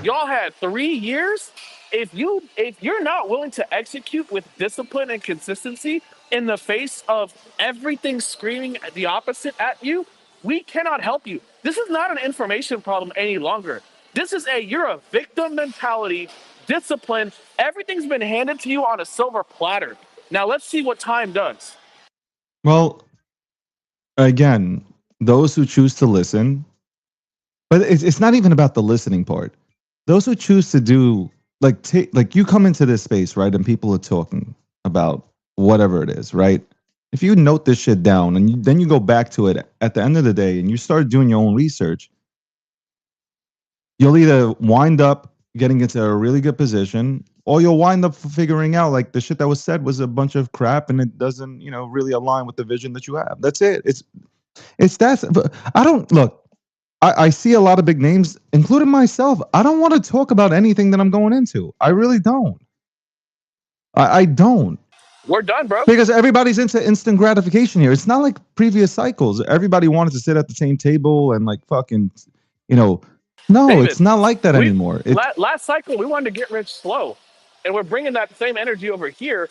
Y'all had 3 years. If you're not willing to execute with discipline and consistency in the face of everything screaming the opposite at you, we cannot help you. This is not an information problem any longer. This is you're a victim mentality, discipline. Everything's been handed to you on a silver platter. Now let's see what time does. Well, again, those who choose to listen, but it's not even about the listening part. Those who choose to do like you come into this space, right, and people are talking about whatever it is, right? If you note this shit down and then you go back to it at the end of the day and you start doing your own research, you'll either wind up getting into a really good position or you'll wind up figuring out like the shit that was said was a bunch of crap and it doesn't, really align with the vision that you have. That's it. It's that. I don't look. I see a lot of big names, including myself. I don't want to talk about anything that I'm going into. I really don't. I don't. We're done, bro. Because everybody's into instant gratification here. It's not like previous cycles. Everybody wanted to sit at the same table and like fucking, you know. No, David, it's not like that we anymore. It last cycle we wanted to get rich slow, and we're bringing that same energy over here.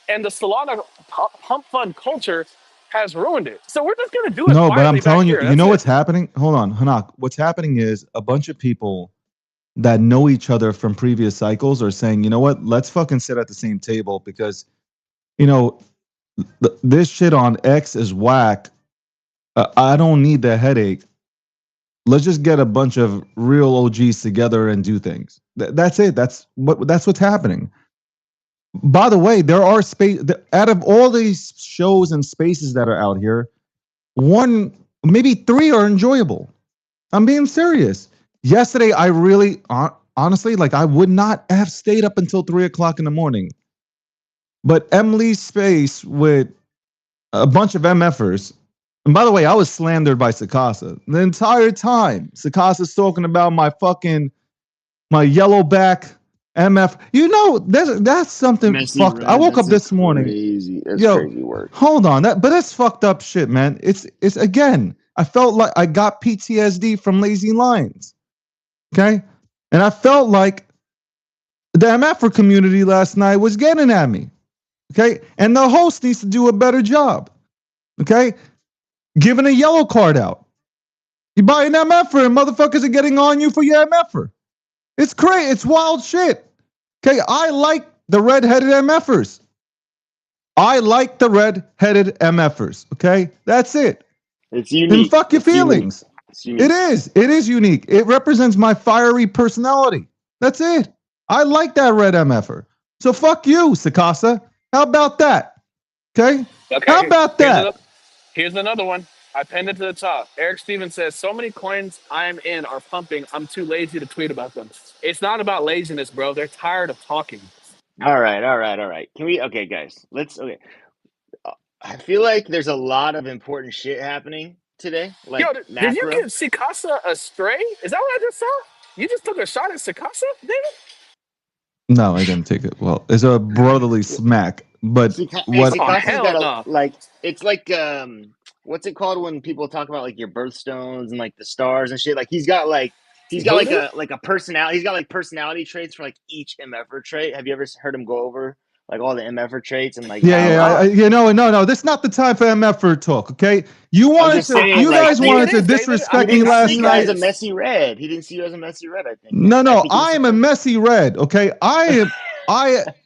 And the Solana pump fund culture has ruined it. So we're just gonna do it No, but I'm quietly back telling you, here. you That's know it. what's happening? Hold on, Hanak. What's happening is a bunch of people that know each other from previous cycles are saying, you know what? Let's fucking sit at the same table because, you know, this shit on X is whack. I don't need the headache. Let's just get a bunch of real OGs together and do things. That's it. That's what's happening. By the way, there are space out of all these shows and spaces that are out here, one, maybe three are enjoyable. I'm being serious. Yesterday, I really, honestly, like I would not have stayed up until 3 o'clock in the morning. But Emily's space with a bunch of MFers. And by the way, I was slandered by Sakasa the entire time. Sakasa's talking about my yellowback MF. That's something Messy fucked. I red. woke up That's a this morning. crazy. That's Yo, crazy work. hold on. But that's fucked up shit, man. It's again. I felt like I got PTSD from Lazy Lions. Okay, and I felt like the MFer community last night was getting at me. Okay, and the host needs to do a better job. Okay, giving a yellow card out. You buy an MFer and motherfuckers are getting on you for your MFer. It's crazy. It's wild shit. Okay, I like the red-headed MFers. I like the red-headed MFers. Okay, that's it. It's And unique. fuck your It's unique. feelings. It's It unique. is. It is unique. It represents my fiery personality. That's it. I like that red MFer. So fuck you, Sakasa. How about that? Okay? How Okay, about here's that? another. Here's another one. I pinned it to the top. Eric Stevens says, "So many coins I'm in are pumping. I'm too lazy to tweet about them." It's not about laziness, bro. They're tired of talking. All right, all right, all right. Can we? Okay, guys. Let's. Okay. Uh, I feel like there's a lot of important shit happening today, Yo, like did you macro. give Sikasa a stray? Is that what I just saw? You just took a shot at Sikasa, David? No, I didn't take it. Well, it's a brotherly smack. But Hey, what Oh Sikasa's got hell a no! like. It's like what's it called when people talk about like your birthstones and like the stars and shit? Like he's got Voodoo? like a personality. He's got like personality traits for like each MFR trait. Have you ever heard him go over like all the MFR traits and like yeah, how yeah, Nah. no. This is not the time for MF for talk, okay? I'm just saying You like I guys think he it wanted to is, David. I he disrespect me think didn't I see last think you it as a night. is. messy red. He didn't see you as a messy red. I think. No, I no, think I he's. am a messy red, okay? I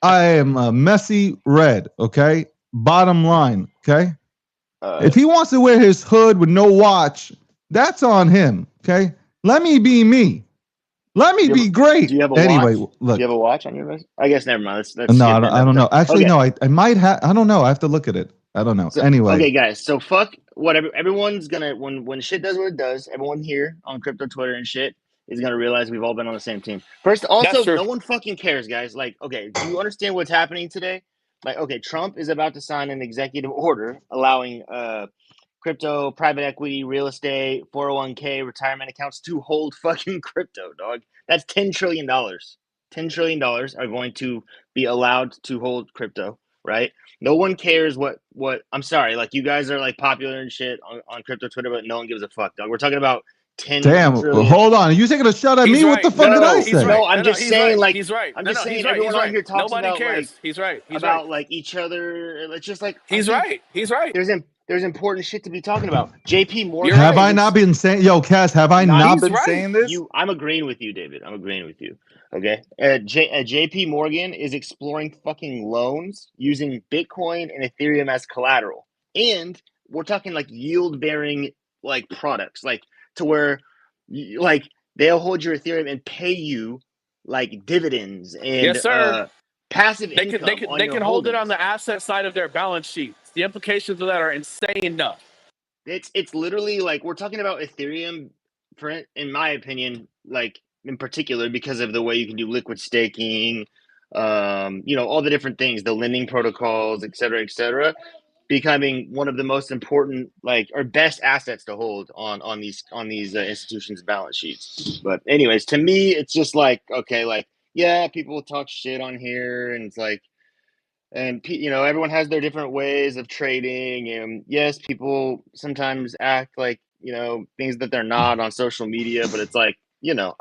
am a messy red, okay? Bottom line, okay? Uh, If he wants to wear his hood with no watch, that's on him, okay? Let me be me. Let me do you have be great. do you have a Anyway, watch? Do you look. have a watch on your wrist? I guess never mind. Let's No, skip I don't MFR. know. Actually, Okay. no, I might have. I don't know. I have to look at it. I don't know. So Anyway, okay, guys. So fuck whatever. Everyone's gonna when shit does what it does. Everyone here on crypto Twitter and shit is gonna realize we've all been on the same team. First, That's also, true. no one fucking cares, guys. Like, okay, do you understand what's happening today? Like, okay, Trump is about to sign an executive order allowing crypto, private equity, real estate, 401k, retirement accounts to hold fucking crypto, dog. That's $10 trillion. $10 trillion are going to be allowed to hold crypto, right? No one cares what I'm sorry, like you guys are like popular and shit on crypto Twitter, but no one gives a fuck, dog. We're talking about 10 Damn. trillion. Hold on. Are you taking a shot at He's me? What the right. fuck No, did no, I no. He's say? No, right. I'm No, no. just He's saying, right. like, He's right. I'm No, just no. He's saying, right. He's everyone on right. here talks Nobody about like cares. He's right. He's right. about like each other. It's just like I He's think right. He's right. there's important shit to be talking about. J.P. You're Morgan Have right. is I not been saying, yo, Cass, have I not not He's been right. saying this? I'm agreeing with you, David. I'm agreeing with you. Okay. J.P. Morgan is exploring fucking loans using Bitcoin and Ethereum as collateral, and we're talking like yield bearing like products, like to where like they'll hold your Ethereum and pay you like dividends and Yes, sir. passive They can they income can on they your can hold it on holdings. the asset side of their balance sheets. The implications of that are insane enough. It's literally like we're talking about Ethereum, for in my opinion, like in particular because of the way you can do liquid staking, all the different things, the lending protocols, et cetera, becoming one of the most important, like, or best assets to hold on these institutions' balance sheets. But anyways, to me, it's just like okay, like yeah, people talk shit on here, and it's like and everyone has their different ways of trading, and yes, people sometimes act like things that they're not on social media, but it's like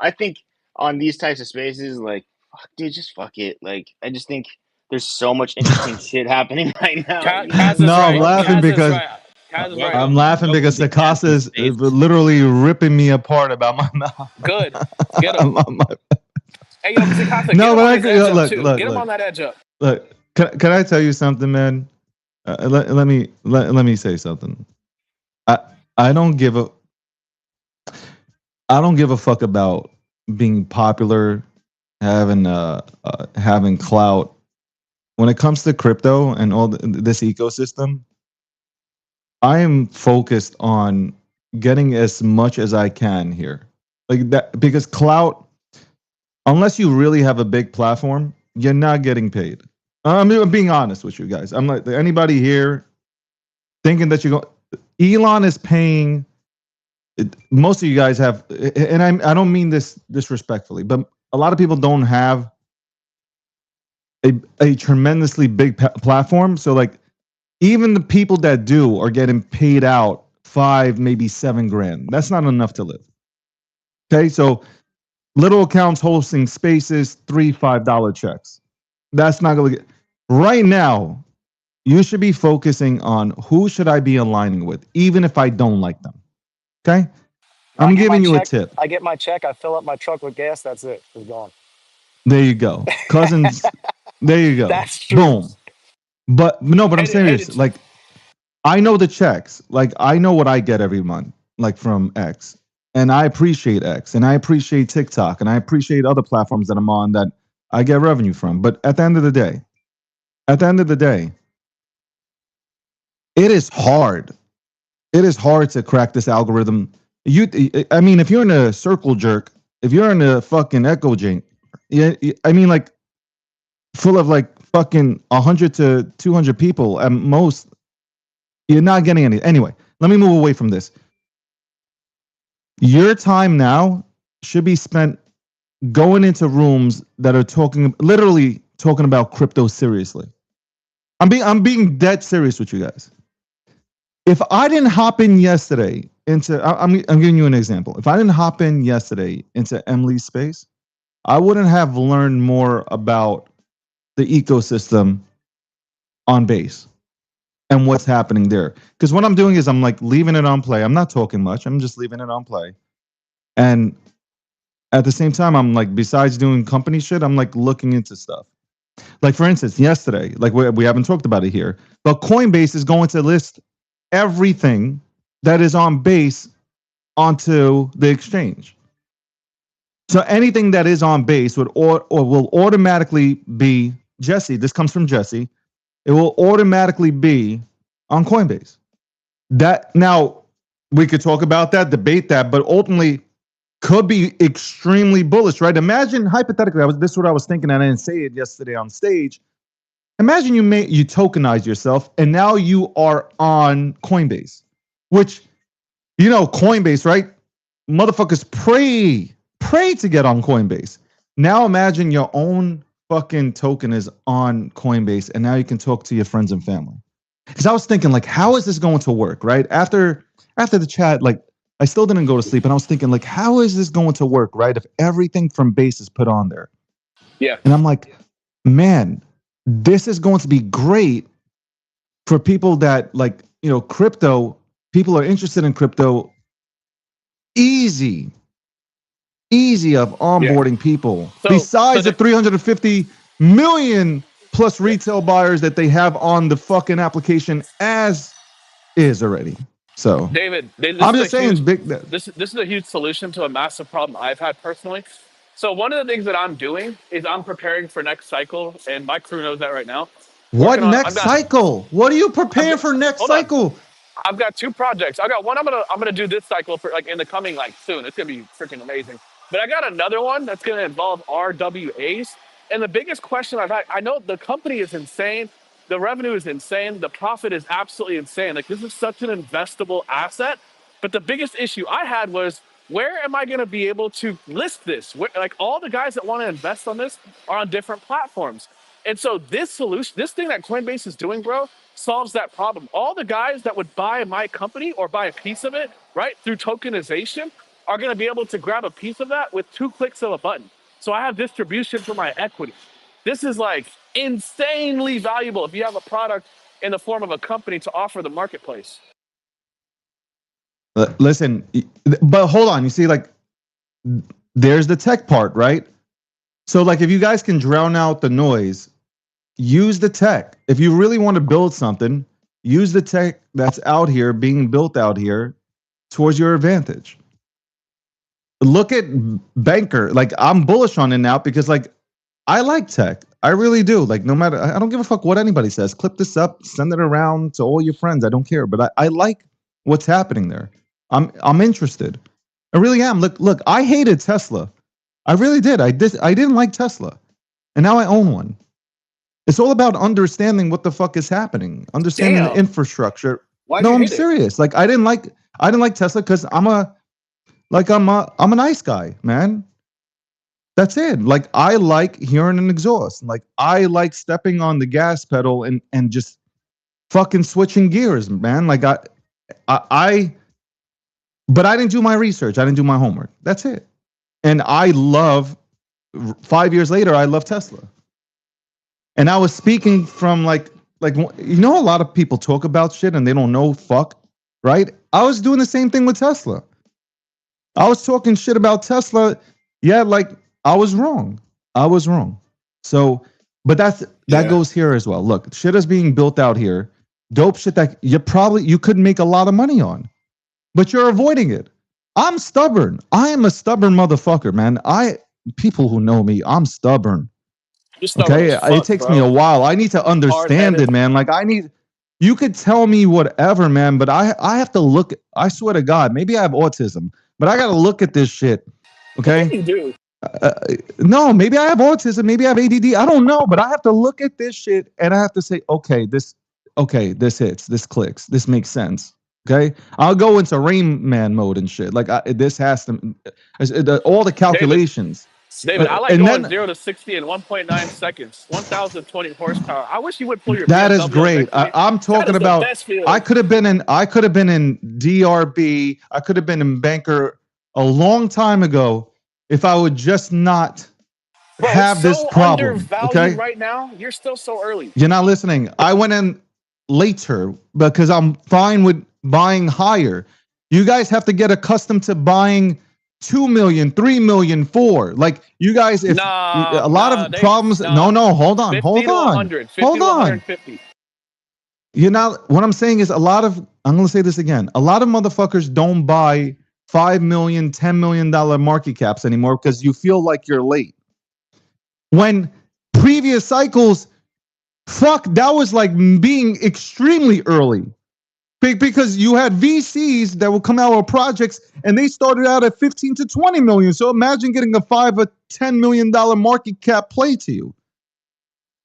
I think on these types of spaces, like fuck, dude, just fuck it. Like I just think there's so much interesting shit happening right now, Kaz is No, I'm right. laughing Kaz is because right. Kaz is right. I'm laughing because to Cass's Sakasa is space. literally ripping me apart about my mouth. Good. Get him. Hey, yo, Mikasa, get No, him but on I his agree. edge up Look, too. look, Get him look, on that edge up. look. Can I tell you something, man? Let me say something. I I don't give a I don't give a fuck about being popular, having clout. When it comes to crypto and this ecosystem, I am focused on getting as much as I can here. Like that because clout, unless you really have a big platform, you're not getting paid. I'm being honest with you guys. I'm like anybody here thinking that you're going. Elon is paying. Most of you guys have, and I don't mean this disrespectfully, but a lot of people don't have a tremendously big platform. So like even the people that do are getting paid out 5, maybe 7 grand. That's not enough to live. Okay, so little accounts hosting spaces, $3, $5 checks. That's not going to get. Right now, you should be focusing on who should I be aligning with, even if I don't like them. Okay, I I'm get my giving you a check. tip. I get my check. I fill up my truck with gas. That's it. It's gone. There you go, cousins. There you go. That's true. Boom. But no, but I'm serious. Like I know the checks. Like I know what I get every month, like from X. And I appreciate X and I appreciate TikTok and I appreciate other platforms that I'm on that I get revenue from. But at the end of the day, it is hard. It is hard to crack this algorithm. I mean, if you're in a circle jerk, if you're in a fucking echo jank, yeah, I mean, like full of like fucking 100 to 200 people at most, you're not getting any. Anyway, let me move away from this. Your time now should be spent going into rooms that are literally talking about crypto seriously. I'm being dead serious with you guys. If I didn't hop in yesterday I'm giving you an example. If I didn't hop in yesterday into Emily's space, I wouldn't have learned more about the ecosystem on base and what's happening there. Because what I'm doing is I'm like leaving it on play. I'm not talking much. I'm just leaving it on play. And at the same time, I'm like, besides doing company shit, I'm like looking into stuff. Like for instance, yesterday, like we haven't talked about it here, but Coinbase is going to list everything that is on base onto the exchange. So anything that is on base would or will automatically be Jesse. This comes from Jesse. It will automatically be on Coinbase. That now we could talk about that, debate that, but ultimately could be extremely bullish, right? Imagine hypothetically, this is what I was thinking, and I didn't say it yesterday on stage. Imagine you tokenize yourself, and now you are on Coinbase, which Coinbase, right? Motherfuckers pray to get on Coinbase. Now imagine your own fucking token is on Coinbase, and now you can talk to your friends and family. Because I was thinking, like, how is this going to work, right? After the chat, like, I still didn't go to sleep, and I was thinking, like, how is this going to work, right? If everything from base is put on there, Yeah. and I'm like, man, this is going to be great for people that like, crypto. People are interested in crypto. Easy, easy of Yeah. onboarding people. So Besides the the, 350 million plus yeah. retail buyers that they have on the fucking application as is already. So David, I'm just saying, big. this is a huge solution to a massive problem I've had personally. So one of the things that I'm doing is I'm preparing for next cycle, and my crew knows that right now. What Working on, next cycle? What are you I've preparing got, for next hold on, cycle? I've got two projects. I got one I'm gonna do this cycle for like in the coming like soon. It's gonna be freaking amazing. But I got another one that's gonna involve RWAs. And the biggest question I've had, I know the company is insane, the revenue is insane, the profit is absolutely insane. Like this is such an investable asset. But the biggest issue I had was where am I gonna be able to list this? Where, like all the guys that want to invest on this are on different platforms. And so this solution, this thing that Coinbase is doing, bro, solves that problem. All the guys that would buy my company or buy a piece of it, right, through tokenization, are going to be able to grab a piece of that with two clicks of a button. So I have distribution for my equity. This is like insanely valuable if you have a product in the form of a company to offer the marketplace. Listen, but hold on. You see, like, there's the tech part, right? So, like, if you guys can drown out the noise, use the tech. If you really want to build something, use the tech that's out here, being built out here towards your advantage. Look at Banker. Like, I'm bullish on it now because, like, I like tech. I really do. Like, no matter, I don't give a fuck what anybody says. Clip this up, send it around to all your friends. I don't care. But I like what's happening there. I'm interested. I really am. Look, I hated Tesla. I really did. I didn't like Tesla. And now I own one. It's all about understanding what the fuck is happening, understanding the Damn. infrastructure. Why'd No, you I'm hate it? serious. Like I didn't like Tesla because I'm a nice guy, man. That's it. Like I like hearing an exhaust. Like I like stepping on the gas pedal and just fucking switching gears, man. Like I but I didn't do my research. I didn't do my homework. That's it. And I love 5 years later, I love Tesla. And I was speaking from like a lot of people talk about shit and they don't know fuck, right? I was doing the same thing with Tesla. I was talking shit about Tesla. Yeah, like I was wrong. I was wrong. So, but that Yeah. goes here as well. Look, shit is being built out here. Dope shit that you could make a lot of money on, but you're avoiding it. I'm stubborn. I am a stubborn motherfucker, man. People who know me, I'm stubborn. You're stubborn Okay, as it fuck, takes me a bro. while. I need to Hard understand headed. it, man. Like you could tell me whatever, man, but I have to look. I swear to God, maybe I have autism, but I got to look at this shit. I think Okay, you do. uh, no, maybe I have autism, maybe I have ADD. I don't know, but I have to look at this shit and I have to say, okay, this hits, this clicks, this makes sense. Okay, I'll go into Rain Man mode and shit. Like this has to all the David, calculations, David, I like and going then 0 to 60 in 1.9 seconds, 1,020 horsepower. I wish you would pull your that is BMW on great. next to me. I'm That talking is the about. best feeling. I could have been in DRB. I could have been in Banker a long time ago if I would just not Bro, it's have this so problem. undervalued Okay, right now. You're still so early. you're not listening. I went in later because I'm fine with buying higher. You guys have to get accustomed to buying 2 million, 3 million, 4. Like you guys, if Nah, a lot nah, of problems. nah. No, hold on, 50 hold to on, 100, 50 hold to on. 150. What I'm saying is I'm going to say this again. A lot of motherfuckers don't buy 5 million, $10 million market caps anymore because you feel like you're late. When previous cycles, fuck, that was like being extremely early because you had VCs that would come out with projects and they started out at 15 to 20 million. So imagine getting a 5 or $10 million market cap play to you.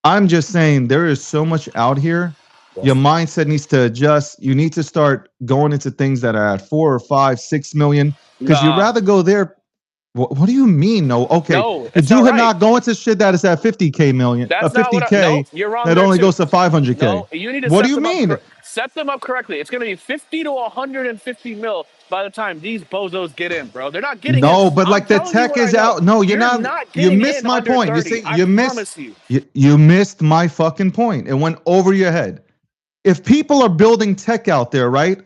I'm just saying there is so much out here. Your mindset needs to adjust. You need to start going into things that are at 4 or 5, 6 million because you'd Nah, rather go there. What do you mean? No, okay. no, it's Do not right. not go into shit that is at 50K million, That's not what I. No, 50K you're wrong that there only too. goes to 500K. No, you need to What do set you them up. mean? Set them up correctly. It's going to be 50 to 150 mil by the time these bozos get in, bro. They're not getting in. No, but I'm like the telling you tech what I is know. out. No, you're You're not. not You getting missed in my under point. You 30. see, I you missed. promise you. You missed my fucking point. It went over your head. If people are building tech out there, right,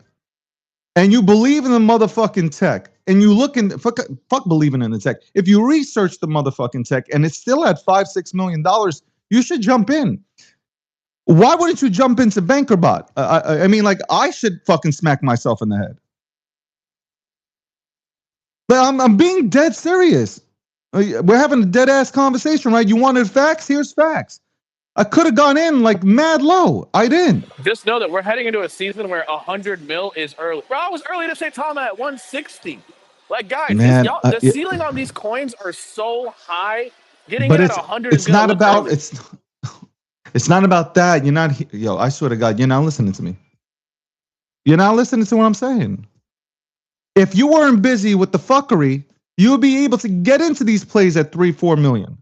and you believe in the motherfucking tech, and you look in fuck believing in the tech. If you research the motherfucking tech and it's still at $5-6 million, you should jump in. Why wouldn't you jump into BankerBot? I mean, like, I should fucking smack myself in the head. But I'm being dead serious. We're having a dead ass conversation, right? You wanted facts? Here's facts. I could have gone in like mad low. I didn't. Just know that we're heading into a season where 100 mil is early. Bro, I was early to say Tom at 160. Like, guys, Man, y'all, the ceiling on these coins are so high. Getting but in at 100 is it's gonna not look about early. it's not about that. You're not yo. I swear to God, you're not listening to me. You're not listening to what I'm saying. If you weren't busy with the fuckery, you would be able to get into these plays at 3-4 million,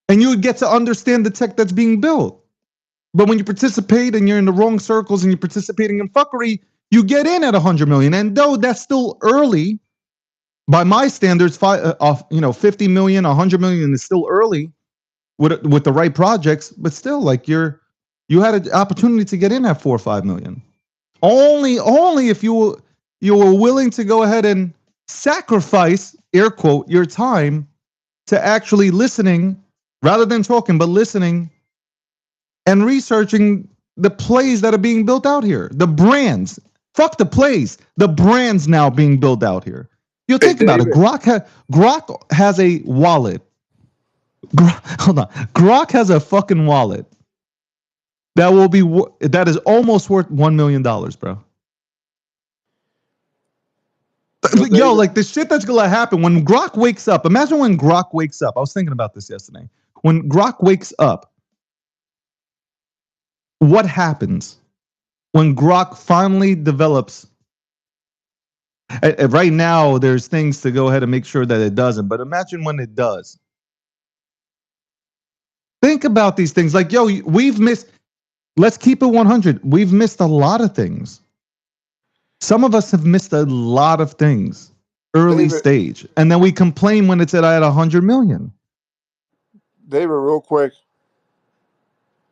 and you would get to understand the tech that's being built. But when you participate and you're in the wrong circles and you're participating in fuckery, you get in at 100 million. And though that's still early, by my standards, 50 million, 100 million is still early with the right projects. But still, like you had an opportunity to get in at 4 or 5 million. Only if you were willing to go ahead and sacrifice, air quote, your time to actually listening rather than talking, but listening and researching the plays that are being built out here. The brands. Fuck the plays. The brands now being built out here. You Hey, think about it. David. Grok has a wallet. Hold on. Grok has a fucking wallet that is almost worth $1 million, bro. Yo, Yo, David. like the shit that's gonna happen when Grok wakes up. Imagine when Grok wakes up. I was thinking about this yesterday. When Grok wakes up, what happens when Grok finally develops? Right now, there's things to go ahead and make sure that it doesn't. But imagine when it does. Think about these things. Like, yo, we've missed. Let's keep it 100. We've missed a lot of things. Some of us have missed a lot of things early David. stage, and then we complain when it's at 100 million. David, real quick.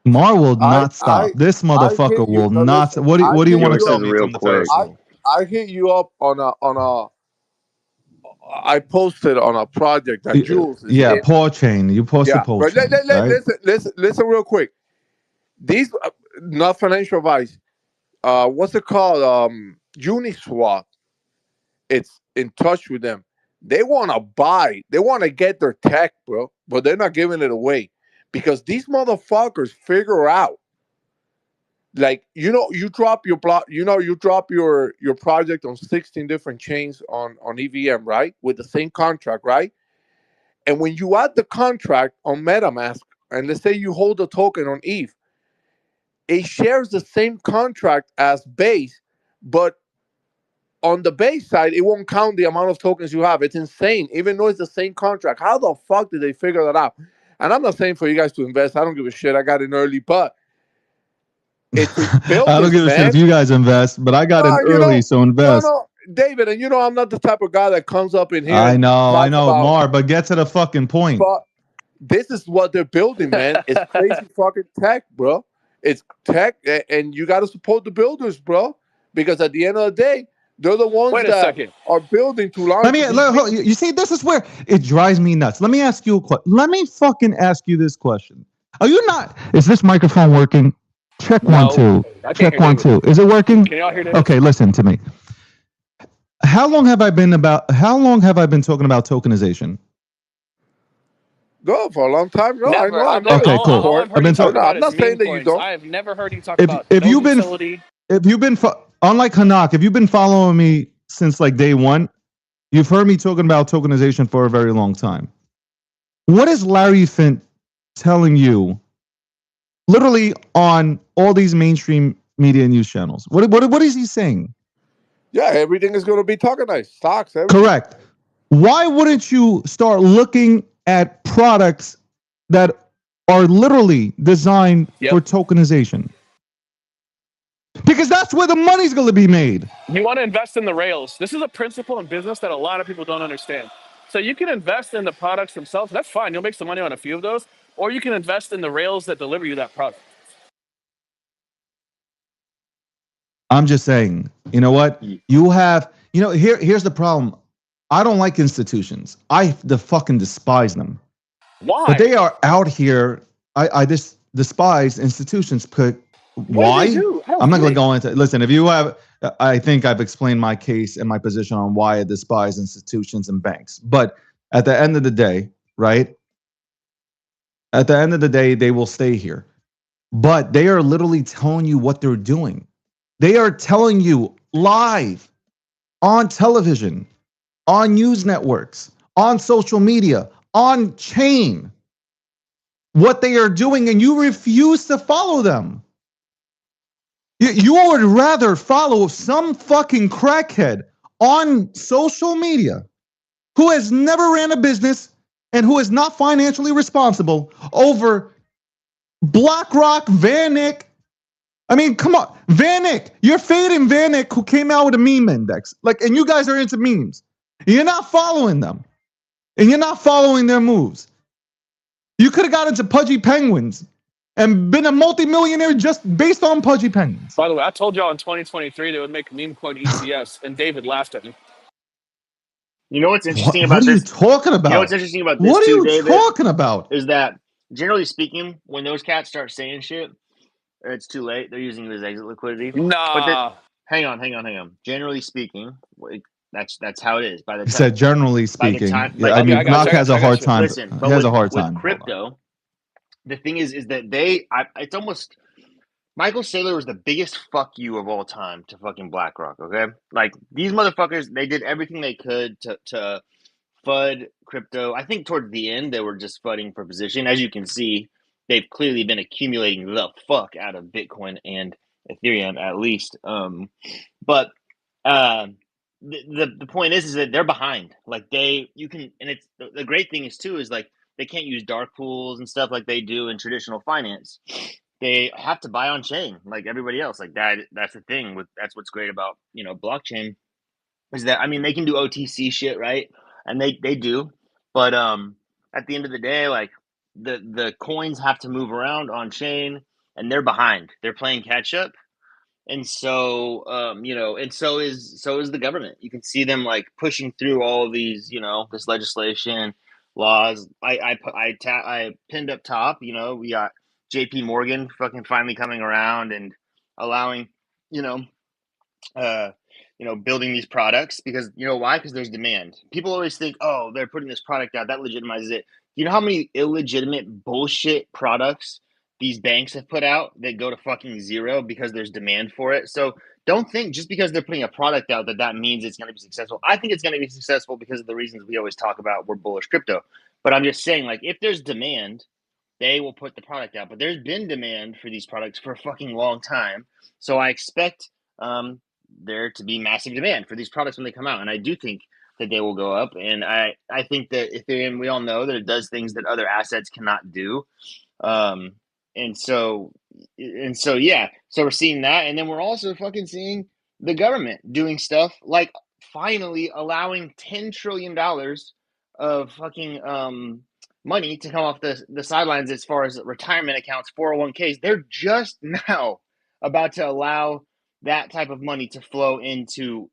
Mar will I not I stop. This I motherfucker hit you. will No, not. listen. What do you want to Yours tell is me real from the quick. I Periscope? I hit you up on a. I posted on a project that Jules is Yeah, in. paw chain. You posted Yeah, paw but chain, right? listen real quick. These not financial advice. What's it called? Uniswap. It's in touch with them. They want to buy. They want to get their tech, bro, but they're not giving it away because these motherfuckers figure out. Like you drop your block. You drop your project on 16 different chains on EVM, right? With the same contract, right? And when you add the contract on MetaMask, and let's say you hold a token on ETH, it shares the same contract as base, but on the base side, it won't count the amount of tokens you have. It's insane, even though it's the same contract. How the fuck did they figure that out? And I'm not saying for you guys to invest. I don't give a shit. I got in early, but it's I don't builders, give a shit if man. you guys invest, but I got in No, early, so no, invest. no, David, and I'm not the type of guy that comes up in here I and know, talks about. Mar, but get to the fucking point. But this is what they're building, man. It's crazy fucking tech, bro. It's tech, and you got to support the builders, bro, because at the end of the day, they're the ones Wait a that second. are building to launch these things. You see, this is where it drives me nuts. Let me ask you a question. Let me fucking ask you this question. Are you not? Is this microphone working? Check one, No, two. I can't Check hear one, David. two. Is it working? Can y'all hear David? Okay, listen to me. How long have I been talking about tokenization? Go for a long time. No, Never. I I've know never. you Okay, cool. All support. I've I've heard you been talk talking. about I'm is not saying meme that you coins. don't. I have never heard you talk about If no you've been utility. unlike Hanak, if you've been following me since like day one, you've heard me talking about tokenization for a very long time. What is Larry Fint telling you literally on all these mainstream media news channels? What is he saying? Yeah, everything is going to be tokenized. Stocks, everything. Correct. Why wouldn't you start looking at products that are literally designed Yep. for tokenization? because that's where the money's going to be made. You want to invest in the rails. This is a principle in business that a lot of people don't understand. So you can invest in the products themselves. That's fine. You'll make some money on a few of those, or you can invest in the rails that deliver you that product. I'm just saying, you know what? You have, here's the problem. I don't like institutions. I the fucking despise them. But Why? they are out here. I just despise institutions. What did they Why? do? I don't I'm not get going to it. go into. Listen, if you have, I think I've explained my case and my position on why I despise institutions and banks. But at the end of the day, right? At the end of the day, they will stay here. But they are literally telling you what they're doing. They are telling you live on television, on news networks, on social media, on chain what they are doing, and you refuse to follow them. You would rather follow some fucking crackhead on social media who has never ran a business and who is not financially responsible over BlackRock, VanEck. I mean, come on, VanEck. You're fading VanEck, who came out with a meme index. Like, and you guys are into memes. You're not following them, and you're not following their moves. You could have got into Pudgy Penguins and been a multimillionaire just based on Pudgy Penguins. By the way, I told y'all in 2023 they would make meme coin ETFs, and David laughed at me. You know what's interesting What about are you this? talking You know what's about? interesting about this What are too, you David, talking about? is that generally speaking, when those cats start saying shit, it's too late. They're using it as exit liquidity. But that, Nah. hang on. Generally speaking, that's how it is. By the He time, said, generally by the time, speaking. Yeah, like, I Okay, I mean, got Knock you. I got has you. a I got hard you. time. listen, He but has a hard with time. Hold on. crypto, the thing is that it's almost Michael Saylor was the biggest fuck you of all time to fucking BlackRock. Okay, like these motherfuckers, they did everything they could to FUD crypto. I think towards the end they were just FUDing for position. As you can see, they've clearly been accumulating the fuck out of Bitcoin and Ethereum at least. But uh, the point is that they're behind. Like you can, and it's the great thing is too is like they can't use dark pools and stuff like they do in traditional finance. They have to buy on chain like everybody else. Like that's the thing with that's what's great about blockchain is that I mean they can do OTC shit, right? And they do, but at the end of the day, like the coins have to move around on chain, and they're behind. They're playing catch up, and so and so is the government. You can see them like pushing through all of these, this legislation, laws. I pinned up top. We got J.P. Morgan fucking finally coming around and allowing, you know uh, building these products because you know why? Because there's demand. People always think, oh, they're putting this product out that legitimizes it. You know how many illegitimate bullshit products these banks have put out that go to fucking zero because there's demand for it? So don't think just because they're putting a product out that means it's going to be successful. I think it's going to be successful because of the reasons we always talk about. We're bullish crypto, but I'm just saying, like, if there's demand, they will put the product out. But there's been demand for these products for a fucking long time. So I expect there to be massive demand for these products when they come out. And I do think that they will go up. And I think that Ethereum, we all know that it does things that other assets cannot do. Um, and so, yeah. So we're seeing that. And then we're also fucking seeing the government doing stuff like finally allowing $10 trillion of fucking money to come off the sidelines as far as retirement accounts, 401ks. They're just now about to allow that type of money to flow into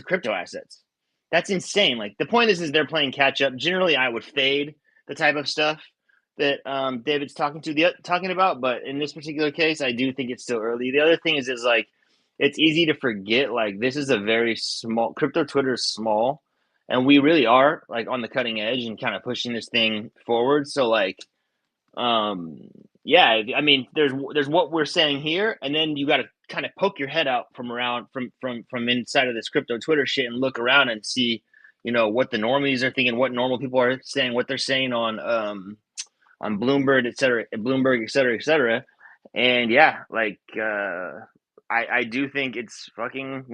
crypto assets. That's insane. Like the point is they're playing catch up. Generally, I would fade the type of stuff that David's talking about, but in this particular case, I do think it's still early. The other thing is like it's easy to forget. Like this is a very small crypto. Twitter is small, and we really are like on the cutting edge and kind of pushing this thing forward. So like um yeah, I mean there's what we're saying here, and then you got to kind of poke your head out from around from inside of this crypto Twitter shit and look around and see what the normies are thinking, what normal people are saying, what they're saying on Bloomberg, et cetera. And yeah, like I do think it's fucking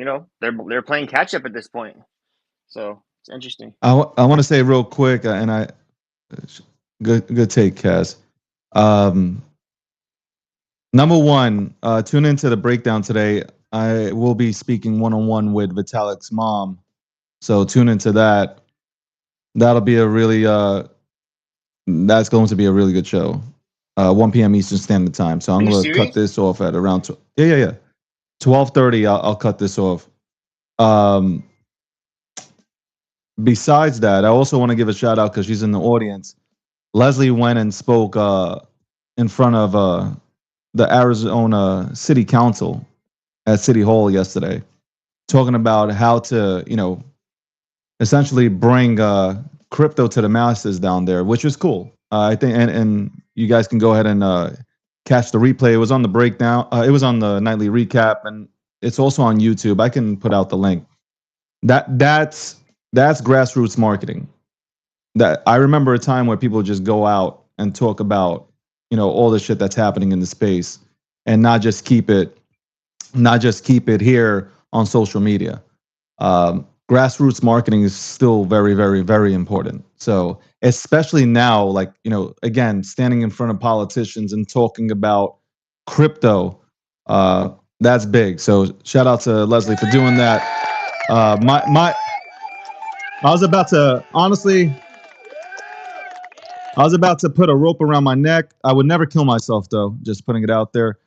they're playing catch up at this point. So it's interesting. I want to say real quick, and good take, Kaz. Um, Number one, tune into the breakdown today. I will be speaking one on one with Vitalik's mom, so tune into that. That'll be a really that's going to be a really good show. 1 p.m. Eastern Standard Time. So Are I'm you gonna cut serious? this off at around yeah 12:30. I'll cut this off. Um, Besides that, I also want to give a shout out because she's in the audience. Leslie went and spoke in front of the Arizona City Council at City Hall yesterday, talking about how to, essentially bring crypto to the masses down there, which was cool. I think, and you guys can go ahead and catch the replay. It was on the breakdown. It was on the nightly recap, and it's also on YouTube. I can put out the link. That's grassroots marketing. That I remember a time where people just go out and talk about, all the shit that's happening in the space, and not just keep it here on social media. Grassroots marketing is still very, very, very important. So, especially now, like, again, standing in front of politicians and talking about crypto, that's big. So, shout out to Leslie for doing that. I was about to, honestly, I was about to put a rope around my neck. I would never kill myself, though, just putting it out there.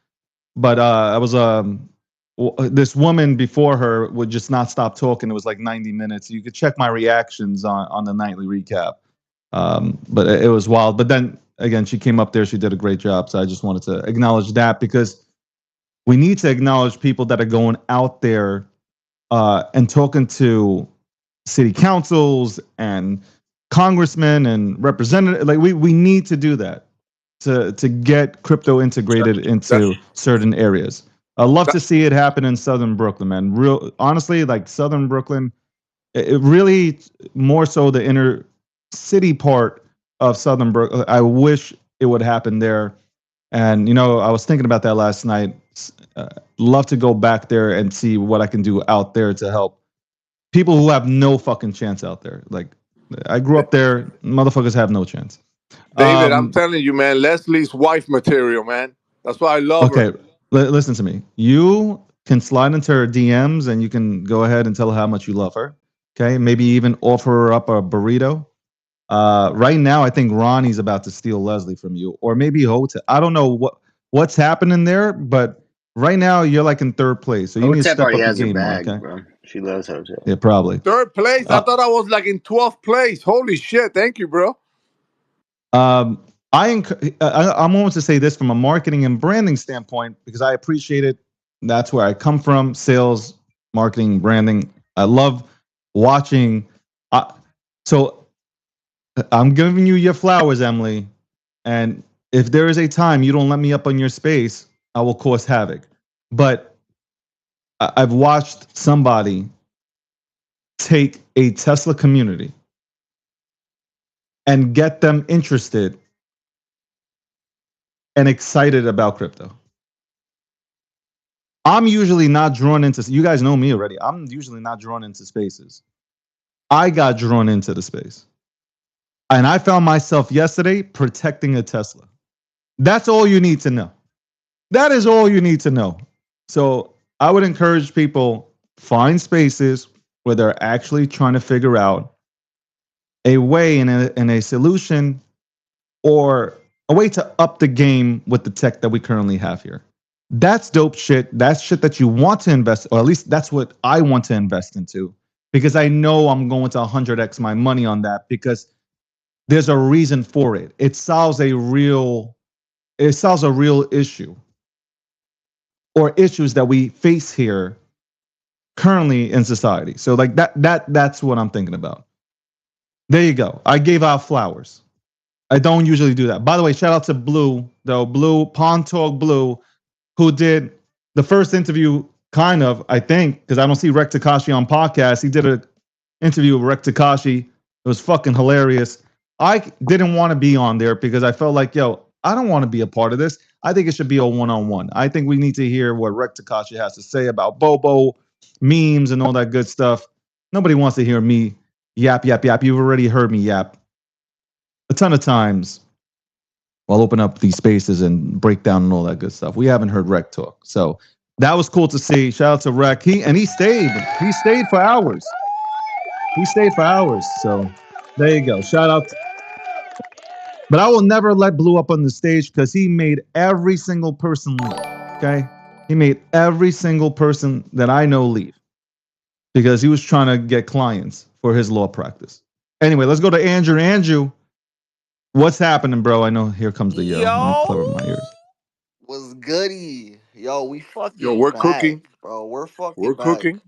But I was this woman before her would just not stop talking. It was like 90 minutes. You could check my reactions on the nightly recap. But it was wild. But then again, she came up there. She did a great job. So I just wanted to acknowledge that because we need to acknowledge people that are going out there and talking to city councils and congressmen and representatives. Like we need to do that to get crypto integrated That's into certain areas. I love that, to see it happen in Southern Brooklyn, man. Real honestly, like Southern Brooklyn, it really more so the inner city part of Southern Brooklyn. I wish it would happen there. And I was thinking about that last night. Love to go back there and see what I can do out there to help people who have no fucking chance out there. Like I grew up there, motherfuckers have no chance. David, I'm Um, telling you, man, Leslie's wife material, man. That's why I love her. Okay, listen to me. You can slide into her DMs and you can go ahead and tell her how much you love her. Okay, maybe even offer her up a burrito. Right now, I think Ronnie's about to steal Leslie from you, or maybe Hotel. I don't know what's happening there, but right now you're like in third place, so you need to Hotep step already up your has her game more. bag, Okay? bro. She loves Hotep. Yeah, probably. Third place? I Uh, thought I was like in 12th place. Holy shit. Thank you, bro. Um, I'm going to say this from a marketing and branding standpoint because I appreciate it. That's where I come from: sales, marketing, branding. I love watching. Uh, so I'm giving you your flowers, Emily. And if there is a time you don't let me up on your space, I will cause havoc. But I've watched somebody take a Tesla community and get them interested and excited about crypto. I'm usually not drawn into, you guys know me already. I'm usually not drawn into spaces. I got drawn into the space. And I found myself yesterday protecting a Tesla. That's all you need to know. That is all you need to know. So I would encourage people find spaces where they're actually trying to figure out a way and a solution or a way to up the game with the tech that we currently have here. That's dope shit. That's shit that you want to invest, or at least that's what I want to invest into, because I know I'm going to 100x my money on that because there's a reason for it. It solves a real issue or issues that we face here currently in society. So like that's what I'm thinking about. There you go. I gave out flowers. I don't usually do that. By the way, shout out to Blue, though. Blue, Pond Talk Blue, who did the first interview, kind of, I think, because I don't see Rek Takashi on podcast. He did an interview with Rek Takashi. It was fucking hilarious. I didn't want to be on there because I felt like, yo, I don't want to be a part of this. I think it should be a one-on-one. I think we need to hear what Rek Takashi has to say about Bobo, memes, and all that good stuff. Nobody wants to hear me yap, yap, yap. You've already heard me yap a ton of times. I'll open up these spaces and break down and all that good stuff. We haven't heard Rec talk, so that was cool to see. Shout out to Rec. He stayed. He stayed for hours. He stayed for hours. So there you go. Shout out. But I will never let Blue up on the stage because he made every single person leave. Okay, he made every single person that I know leave because he was trying to get clients for his law practice. Anyway, let's go to Andrew. Andrew, what's happening, bro? I know here comes the yo. Let me cover Yo, my ears. was goody? Yo, we Yo, fucking we're back, cooking. bro. We're fucking We're back. cooking.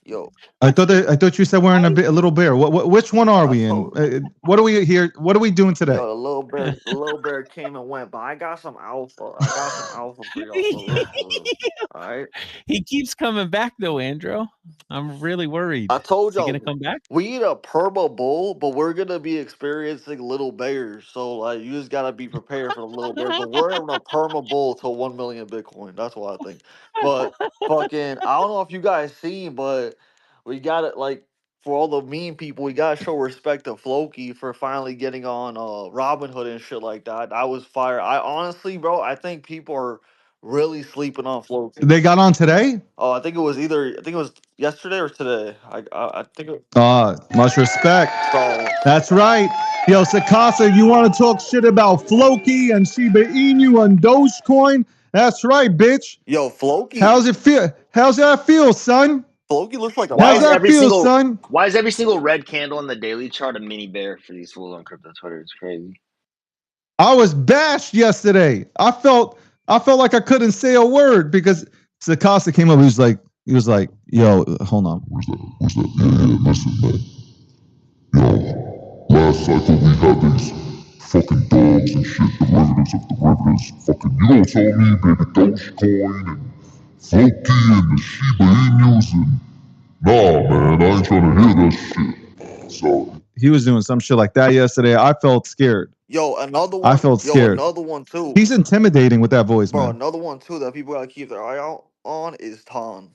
Yo, I thought you said we're in a little bear. Which one are I we in? told What are we here? What are we doing today? yo the little bear came and went, but I got some alpha. I got some alpha for y'all for real. All right. He keeps coming back though, Andrew. I'm really worried. I told Is he gonna y'all come back? we need a perma bull, but we're gonna be experiencing little bears. So like you just gotta be prepared for the little bears. But we're in a perma bull to 1 million Bitcoin. That's what I think. But fucking I don't know if you guys seen, but we got it like for all the mean people, we gotta show respect to Floki for finally getting on Robinhood and shit like that. That was fire. I honestly, bro, I think people are really sleeping on Floki. They got on today. Oh, I think it was yesterday or today. I think it, Much respect. so. That's right. Yo, Sakasa, you want to talk shit about Floki and Shiba Inu and Dogecoin? That's right, bitch. Yo, Floki How's it feel? How's that feel, son? Floki looks like a Why How's is that every mouse. feel, single son? why is every single red candle in the daily chart a mini bear for these fools on crypto Twitter? It's crazy. I was bashed yesterday. I felt like I couldn't say a word because Sakasa came up. He was like, yo, hold on. Where's that? Yeah, listen, man. Yo, last cycle we had these fucking dogs and shit, derivatives of derivatives. Fucking, you don't tell me, baby, Dogecoin and Floki and the Shiba Inus and nah, man, I ain't trying to hear that shit. So he was doing some shit like that yesterday. I felt scared. Yo, another I one. felt Yo, scared. another one too. He's intimidating with that voice, Bro, man. another one too that people gotta keep their eye out on is Ton.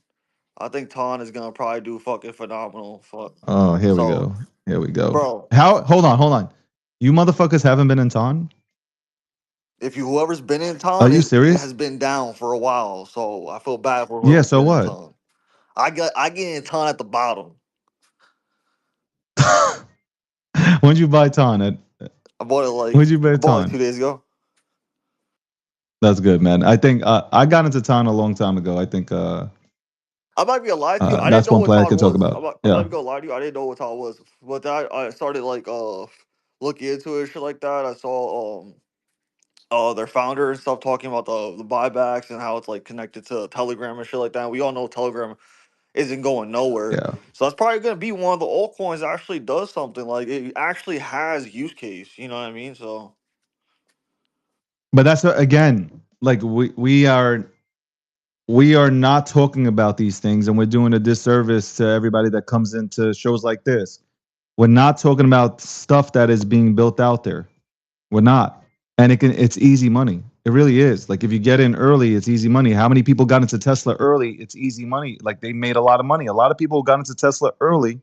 I think Ton is gonna probably do fucking phenomenal. Fuck. Oh, here we So, go. Here we go. bro, How? Hold on. You motherfuckers haven't been in Ton? if you whoever's been in Are Ton you is serious? has been down for a while. So I feel bad for Yeah. whoever's So been in what? Ton. I get in Ton at the bottom. When'd you buy Ton? I bought it like When'd you buy I bought it like Ton? 2 days ago. That's good, man. I think I got into Ton a long time ago. I think I might be a lie to you. I didn't that's know one what play I Todd could talk was. about. I'm not Yeah. even gonna lie to you. I didn't know what Todd was. But I started like looking into it, shit like that. I saw their founder and stuff talking about the buybacks and how it's like connected to Telegram and shit like that. We all know Telegram isn't going nowhere. Yeah. So that's probably gonna be one of the altcoins that actually does something. Like it actually has use case. You know what I mean? So But that's again, like we are not talking about these things, and we're doing a disservice to everybody that comes into shows like this. We're not talking about stuff that is being built out there. We're not. And it's easy money. It really is. Like if you get in early, it's easy money. How many people got into Tesla early? It's easy money. Like they made a lot of money. A lot of people who got into Tesla early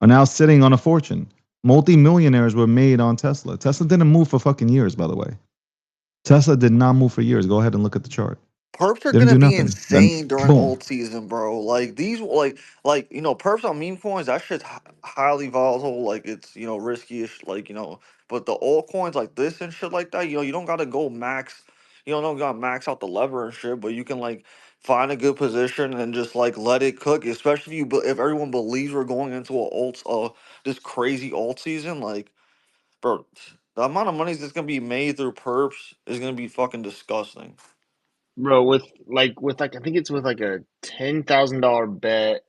are now sitting on a fortune. Multi-millionaires were made on Tesla. Tesla didn't move for fucking years, by the way. Tesla did not move for years. Go ahead and look at the chart. perps are Didn't gonna do be nothing. Then insane during boom. alt season, bro. Like these, like perps on meme coins. That shit's highly volatile. Like it's risky-ish. Like but the altcoins like this and shit like that. You don't gotta go max. You don't gotta max out the lever and shit. But you can like find a good position and just like let it cook. Especially if everyone believes we're going into a this crazy alt season. Like, bro, the amount of money that's gonna be made through perps is gonna be fucking disgusting. Bro, with I think it's with like a $10,000 bet,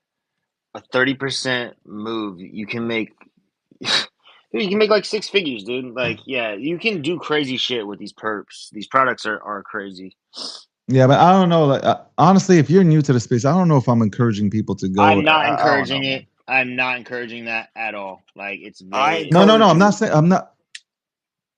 a 30% move, you can make dude, you can make like six figures, dude. Like, yeah, you can do crazy shit with these perps. These products are crazy. Yeah, but I don't know. Like honestly, if you're new to the space, I don't know if I'm encouraging people to go. I'm not I don't know, encouraging man. it. I'm not encouraging that at all. Like, it's I very No, no, no. encourage I'm not you. saying. I'm not.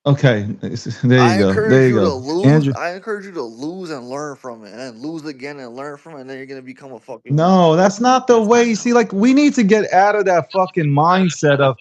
Okay, there you I go. encourage There you you to go, lose. Andrew. I encourage you to lose and learn from it, and then lose again and learn from it, and then you're gonna become a fucking. No, that's not the way. See, like we need to get out of that fucking mindset of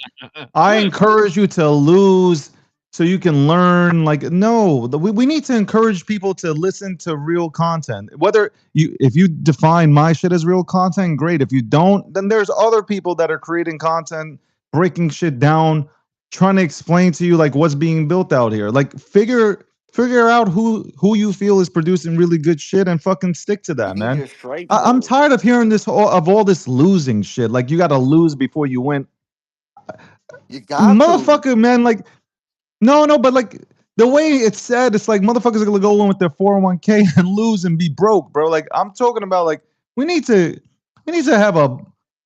I encourage you to lose so you can learn. Like, no, we need to encourage people to listen to real content. Whether if you define my shit as real content, great. If you don't, then there's other people that are creating content, breaking shit down, trying to explain to you like what's being built out here. Like, figure out who you feel is producing really good shit and fucking stick to You that, need man. your stripes I'm though. tired of hearing all this losing shit. Like, you got to lose before you win, You got to. motherfucker, man. Like, no, but like the way it's said, it's like motherfuckers are gonna go in with their 401k and lose and be broke, bro. Like, I'm talking about, like, we need to we need to have a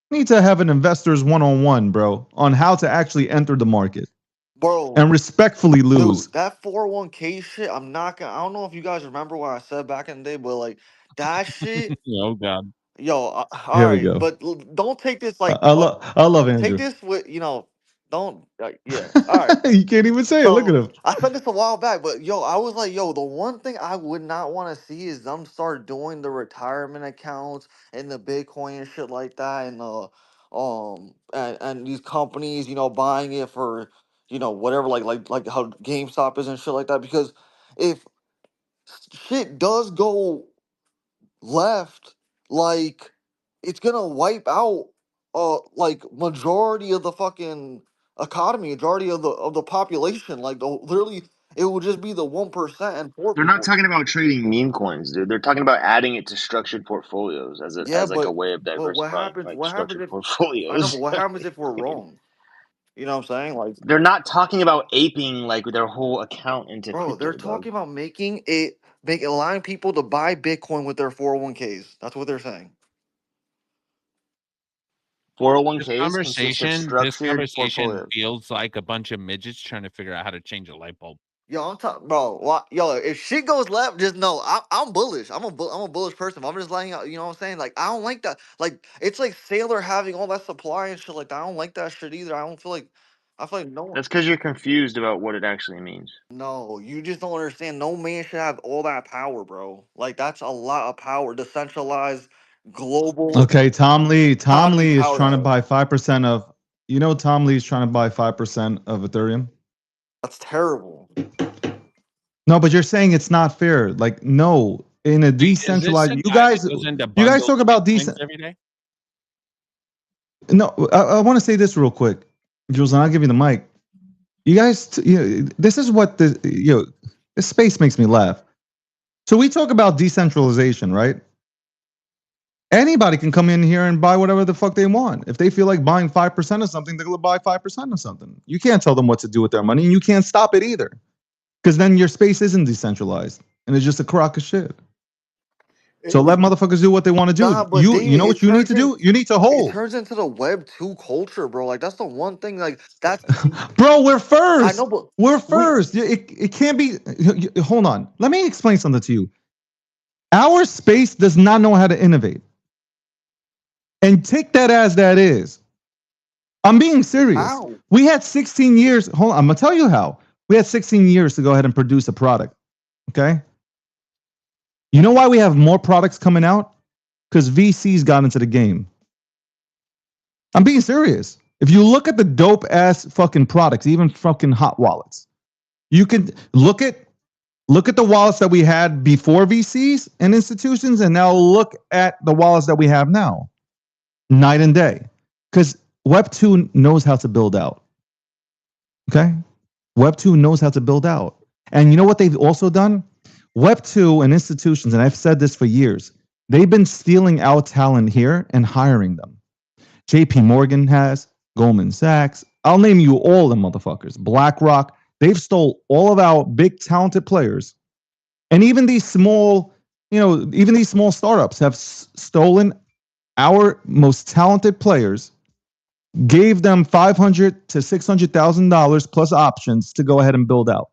we need to have an investors 101, bro, on how to actually enter the market Bro, and respectfully lose. dude, that 401k shit, I'm not gonna. I don't know if you guys remember what I said back in the day, but like that shit, Oh God. yo, all Here we right, go. but don't take this like, I love take Andrew. this with, don't, yeah, all right. You can't even say it. Look at So him. I said this a while back, but yo, I was like, yo, the one thing I would not want to see is them start doing the retirement accounts and the Bitcoin and shit like that, and and these companies, buying it for, whatever, like how GameStop is and shit like that. Because if shit does go left, like it's gonna wipe out like majority of the fucking economy, majority of the population. Like literally it will just be the 1% and poor They're not people. talking about trading meme coins, dude. They're talking about adding it to structured portfolios as Yeah, as like a but way of what diversifying happens like what happens structured if I know, but portfolios. what happens if we're wrong? You know what I'm saying? Like, They're not talking about aping like their whole account into bro, they're crypto, dog. talking about allowing people to buy Bitcoin with their 401ks. That's what they're saying. This 401ks consist of conversation, this structured conversation portfolios. feels like a bunch of midgets trying to figure out how to change a light bulb. Yo, I'm talking, bro. Yo, if shit goes left, just know I'm bullish. I'm a bullish person. But I'm just letting you know what I'm saying. Like, I don't like that. Like, it's like Sailor having all that supply and shit like that. I don't like that shit either. I feel like no one. That's because you're confused about what it actually means. No, you just don't understand. No man should have all that power, bro. Like, that's a lot of power. Decentralized, global Okay, Tom economy Lee is power to trying to have. buy 5% of, Tom Lee's trying to buy 5% of Ethereum. That's terrible. No, but you're saying it's not fair. Like, no, in a Wait, is this decentralized, a guy that goes into you guys bundles talk of about bitcoins decent. every day? No, I want to say this real quick, Jules, and I'll give you the mic. You guys, this is what this space makes me laugh. So we talk about decentralization, right? Anybody can come in here and buy whatever the fuck they want. If they feel like buying 5% of something, they're gonna buy 5% of something. You can't tell them what to do with their money, and you can't stop it either. Because then your space isn't decentralized and it's just a crock of shit. So let motherfuckers do what they want to Nah, do. but You David, know what you need to do? You need to it hold. turns into the Web 2 culture, bro. Like, that's the one thing. Like, that's Bro, we're I first. know, but We're we first. It can't be. Hold on. Let me explain something to you. Our space does not know how to innovate. And take that as that is. I'm being serious. how? We had 16 years. Hold on. I'm going to tell you how. We had 16 years to go ahead and produce a product. Okay. You know why we have more products coming out? Because VCs got into the game. I'm being serious. If you look at the dope ass fucking products, even fucking hot wallets, you can look at the wallets that we had before VCs and institutions, and now look at the wallets that we have now. Night and day. Because Web2 knows how to build out. Okay? Web2 knows how to build out. And you know what they've also done? Web2 and institutions, and I've said this for years, they've been stealing our talent here and hiring them. JP Morgan has, Goldman Sachs. I'll name you all the motherfuckers. BlackRock. They've stole all of our big talented players. And even these small, even these small startups have stolen our most talented players, gave them $500 to $600,000 plus options to go ahead and build out.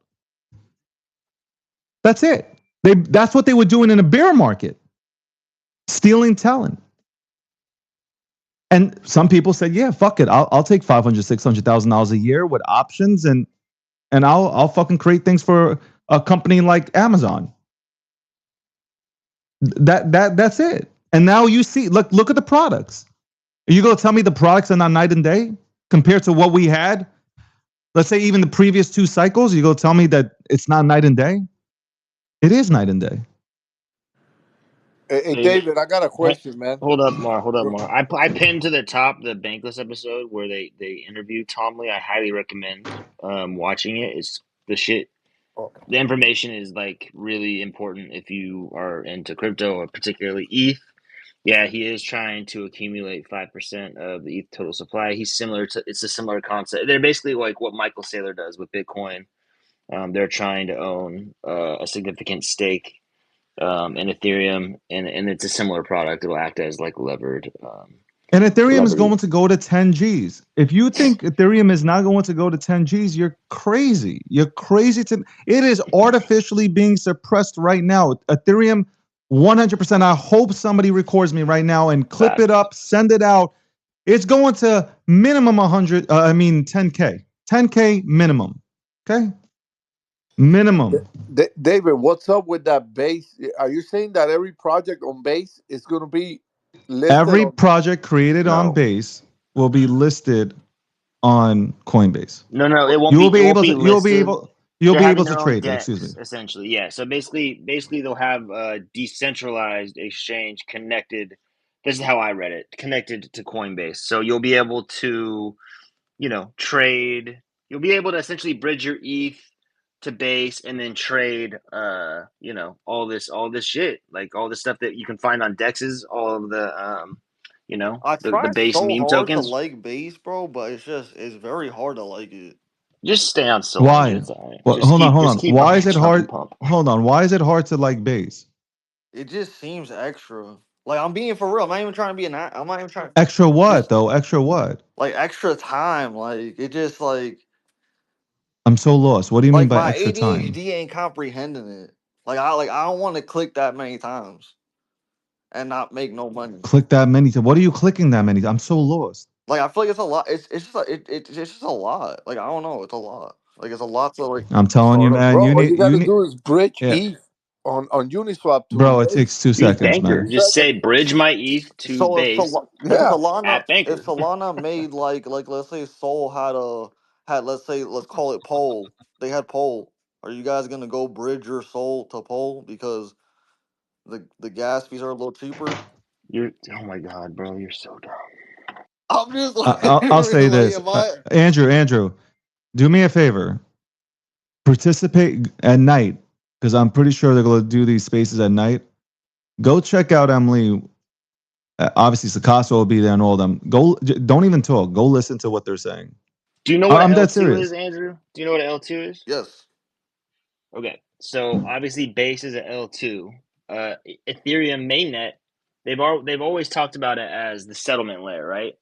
That's it. That's what they were doing in a bear market, stealing talent. And some people said, "Yeah, fuck it. I'll take $500, $600,000 a year with options, and I'll fucking create things for a company like Amazon." That's it. And now you see, look at the products. Are you gonna tell me the products are not night and day compared to what we had let's say even the previous 2 cycles, you go tell me that it's not night and day? It is night and day. Hey, David, David, I got a question, man. hold up, Mar. Hold up, Mar. I pinned to the top the Bankless episode where they interview Tom Lee. I highly recommend watching it. It's the shit. Oh, The information is like really important if you are into crypto or particularly ETH. Yeah, he is trying to accumulate 5% of the ETH total supply. He's similar to it's a similar concept. They're basically like what Michael Saylor does with Bitcoin. They're trying to own a significant stake in Ethereum, and it's a similar product. It'll act as like And Ethereum is levered. going to go to 10 Gs. If you think Ethereum is not going to go to 10 Gs, you're crazy. You're crazy. It is artificially being suppressed right now. Ethereum, 100%. I hope somebody records me right now and clip it Facts. up, send it out. It's going to minimum 10K. 10K minimum. Okay? Minimum. David, what's up with that base? Are you saying that every project on base is going to be listed Every on? project created on No, Base will be listed on Coinbase. no, it won't You be. will It be won't able be to you'll be listed. able you'll They're be having able to their own trade it, excuse me. DEX essentially. Yeah. So basically, they'll have a decentralized exchange connected. This is how I read it. Connected to Coinbase, so you'll be able to trade. You'll be able to essentially bridge your ETH to base and then trade all this shit, like all the stuff that you can find on dexes, all of the I the tried base so meme hard to tokens. like base, bro, but it's very hard to like it. Just stay on Solana. Why? It's all right. Well, Just hold on, keep hold just on. keep Why is pumping, it pump and hard? pump. Hold on. Why is it hard to like Base? It just seems extra. Like I'm being for real. I'm not even trying to be I'm not even trying. Extra what Just though? Extra what? like extra time. Like it just I'm so lost. What do you mean like by my extra time? ADHD ain't comprehending it. I don't want to click that many times and not make no money. Click that many times. What are you clicking that many times? I'm so lost. Like I feel like it's a lot. It's just it's just a lot. Like I don't know. It's a lot. Like it's a lot to like I'm telling you, start up. man. Bro, You all need you got you to need do is bridge yeah, ETH on Uniswap to bro. It base. takes 2 seconds, Banker. man. 2 Just say seconds. bridge my ETH to So base if Yeah. Solana at Banker. made like let's say Sol had let's call it Pole. They had Pole. Are you guys gonna go bridge your Sol to Pole because the gas fees are a little cheaper? You're oh my god, bro, you're so dumb. I'm just I, like, I'll say like this, am I? Andrew. Do me a favor. Participate at night because I'm pretty sure they're going to do these spaces at night. Go check out Emily. Obviously, Sakasso will be there and all of them. Don't even talk. Go listen to what they're saying. Do you know what an I'm dead L2 is, serious. Andrew? Do you know what an L2 is? Yes. Okay, so obviously base is an L2. Ethereum mainnet, they've always talked about it as the settlement layer, right?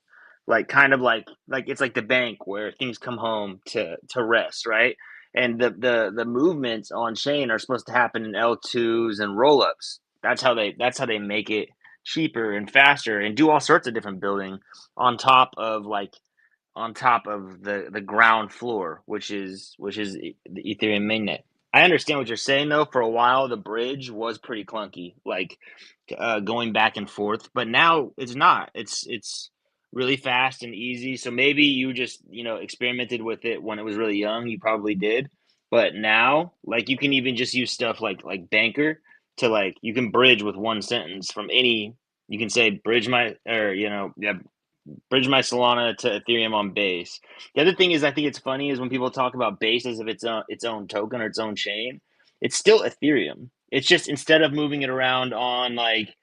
Like kind of like it's like the bank where things come home to rest, right? And the movements on chain are supposed to happen in L2s and rollups. That's how they make it cheaper and faster and do all sorts of different building on top of the ground floor, which is the Ethereum mainnet. I understand what you're saying though. For a while, the bridge was pretty clunky, like going back and forth. But now it's not. It's really fast and easy. So maybe you just experimented with it when it was really young. You probably did. But now, like you can even just use stuff like Banker to like you can bridge with one sentence from any. You can say bridge my or yeah, bridge my Solana to Ethereum on Base. The other thing is, I think it's funny is when people talk about Base as if it's own token or its own chain. It's still Ethereum. It's just instead of moving it around on like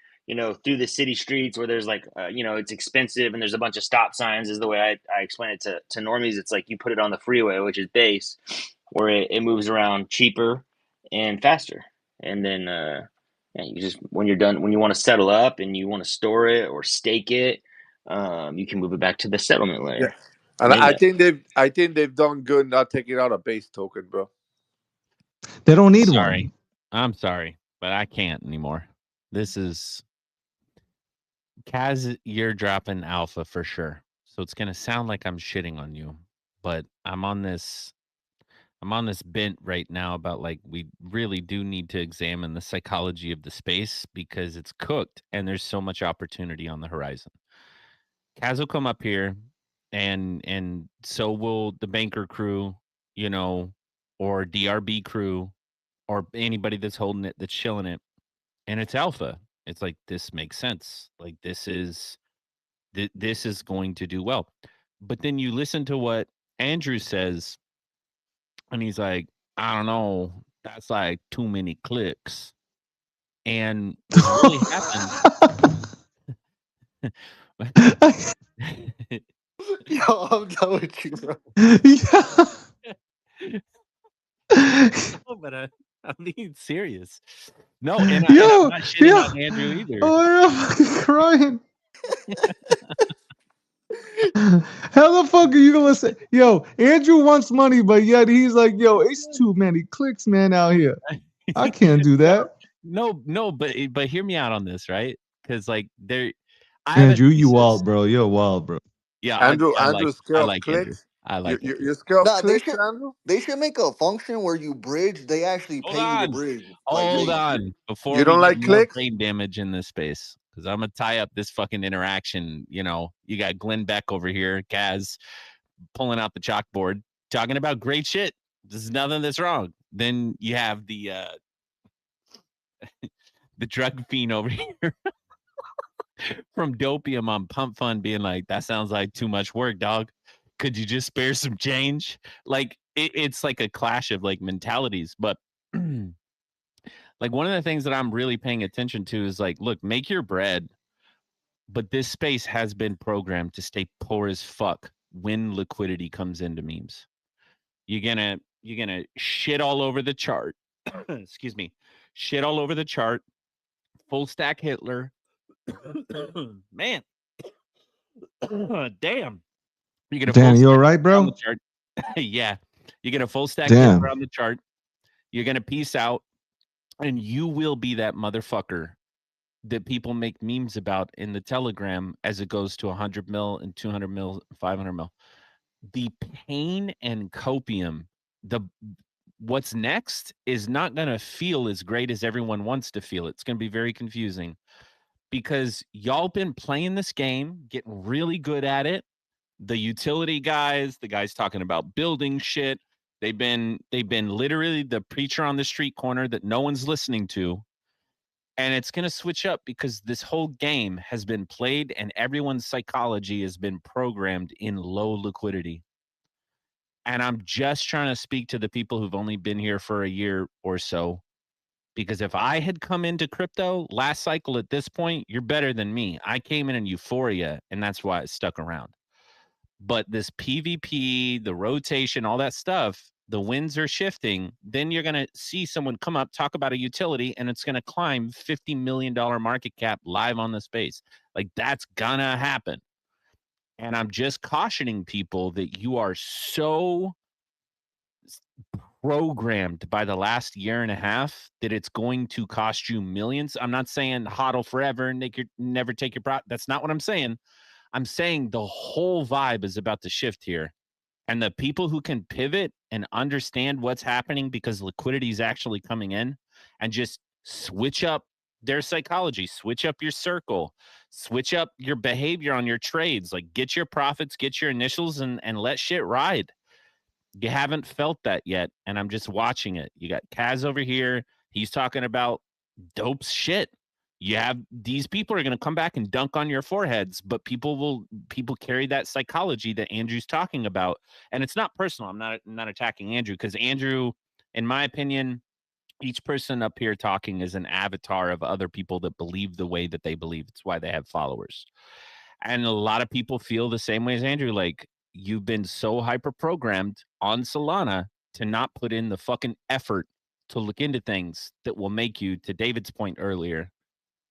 through the city streets where there's like it's expensive and there's a bunch of stop signs is the way I explain it to normies. It's like you put it on the freeway, which is Base, where it moves around cheaper and faster. And then yeah, you just when you're done when you want to settle up and you want to store it or stake it, you can move it back to the settlement Yeah. layer, And I mainnet. think they've done good not taking out a base token, bro. They don't need Sorry. one. I'm sorry, but I can't anymore. This is Kaz, you're dropping alpha for sure. So it's gonna sound like I'm shitting on you, but I'm on this bent right now about like we really do need to examine the psychology of the space because it's cooked and there's so much opportunity on the horizon. Kaz will come up here. and so will the banker crew, you know, or DRB crew, or anybody that's holding it, that's chilling it, and it's alpha. It's like, this makes sense. Like, this is going to do well. But then you listen to what Andrew says, and he's like, I don't know, that's like too many clicks. And what's really happened Yo, I'm done with you, bro. Yeah. no, but I'm being serious. No, and I'm Yo, not shitting yo. on Andrew either. Oh, I'm fucking crying. How the fuck are you gonna say, yo, Andrew wants money, but yet he's like, yo, it's too many clicks, man, out here. I can't do No, that. no, but hear me out on this, right? Because like I have a Andrew, you thesis. wild, bro. You're wild, bro. Yeah, Andrew, I scale of like Andrew. clicks. I like Andrew. You scale of Nah, clicks, Andrew. they should make a function where you bridge. They actually Hold pay you to on. bridge. Like Hold they, on. You Before we don't get like more clicks? brain damage in this space, because I'm gonna tie up this fucking interaction. You know, you got Glenn Beck over here, Kaz, pulling out the chalkboard, talking about great shit. There's nothing that's wrong. Then you have the drug fiend over here from Dopium on Pump Fund being like, that sounds like too much work, dog. Could you just spare some change? Like it's like a clash of like mentalities. But like one of the things that I'm really paying attention to is like, look, make your bread, but this space has been programmed to stay poor as fuck when liquidity comes into memes. You're gonna shit all over the chart. Excuse me. Shit all over the chart. Full stack Hitler. Man, damn. You get a full Damn, you all stack right, Hitler on the bro? chart. Yeah. You get a full stack Hitler Damn. on the chart. You're gonna peace out, and you will be that motherfucker that people make memes about in the Telegram as it goes to 100 mil and 200 mil, 500 mil. The pain and copium, the what's next is not going to feel as great as everyone wants to feel. It's going to be very confusing because y'all been playing this game, getting really good at it. The utility guys, the guys talking about building shit, they've been literally the preacher on the street corner that no one's listening to, and it's going to switch up because this whole game has been played and everyone's psychology has been programmed in low liquidity. And I'm just trying to speak to the people who've only been here for a year or so, because if I had come into crypto last cycle at this point, you're better than me. I came in euphoria, and that's why it stuck around. But this PvP, the rotation, all that stuff, the winds are shifting. Then you're going to see someone come up, talk about a utility, and it's going to climb $50 million market cap live on the space. Like, that's going to happen. And I'm just cautioning people that you are so programmed by the last year and a half that it's going to cost you millions. I'm not saying hodl forever and never take your profit. That's not what I'm saying. I'm saying the whole vibe is about to shift here. And the people who can pivot and understand what's happening because liquidity is actually coming in and just switch up their psychology, switch up your circle, switch up your behavior on your trades, like get your profits, get your initials, and let shit ride. You haven't felt that yet, and I'm just watching it. You got Kaz over here. He's talking about dope shit. You have these people are going to come back and dunk on your foreheads, but people carry that psychology that Andrew's talking about, and it's not personal. I'm not attacking Andrew because Andrew, in my opinion, each person up here talking is an avatar of other people that believe the way that they believe. It's why they have followers. And a lot of people feel the same way as Andrew. Like, you've been so hyper programmed on Solana to not put in the fucking effort to look into things that will make you, to David's point earlier,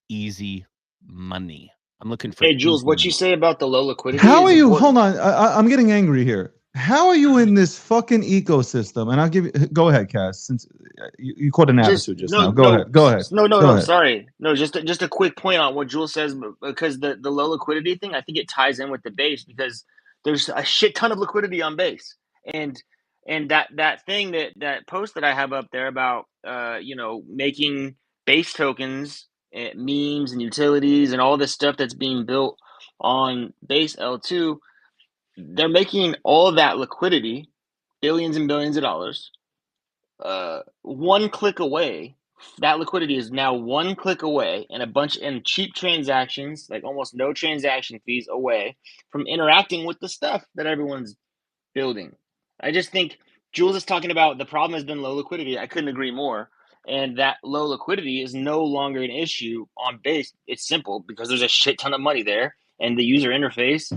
easy money. I'm looking for Hey, Jules, easy what you money. say about the low liquidity How is are you? important. Hold on. I'm getting angry here. How are you in this fucking ecosystem? And I'll give you. Go ahead, Cass. Since you caught an Just attitude just no, now. Go no, ahead. Go ahead. no, no, Go no. ahead. Sorry, no. Just a quick point on what Jules says because the low liquidity thing, I think it ties in with the base because there's a shit ton of liquidity on base, and that thing that post that I have up there about making base tokens, memes and utilities and all this stuff that's being built on base L2. they're making all of that liquidity, billions and billions of dollars, one click away. That liquidity is now one click away, and cheap transactions, like almost no transaction fees away from interacting with the stuff that everyone's building. I just think Jules is talking about the problem has been low liquidity. I couldn't agree more. And that low liquidity is no longer an issue on base. It's simple because there's a shit ton of money there, and the user interface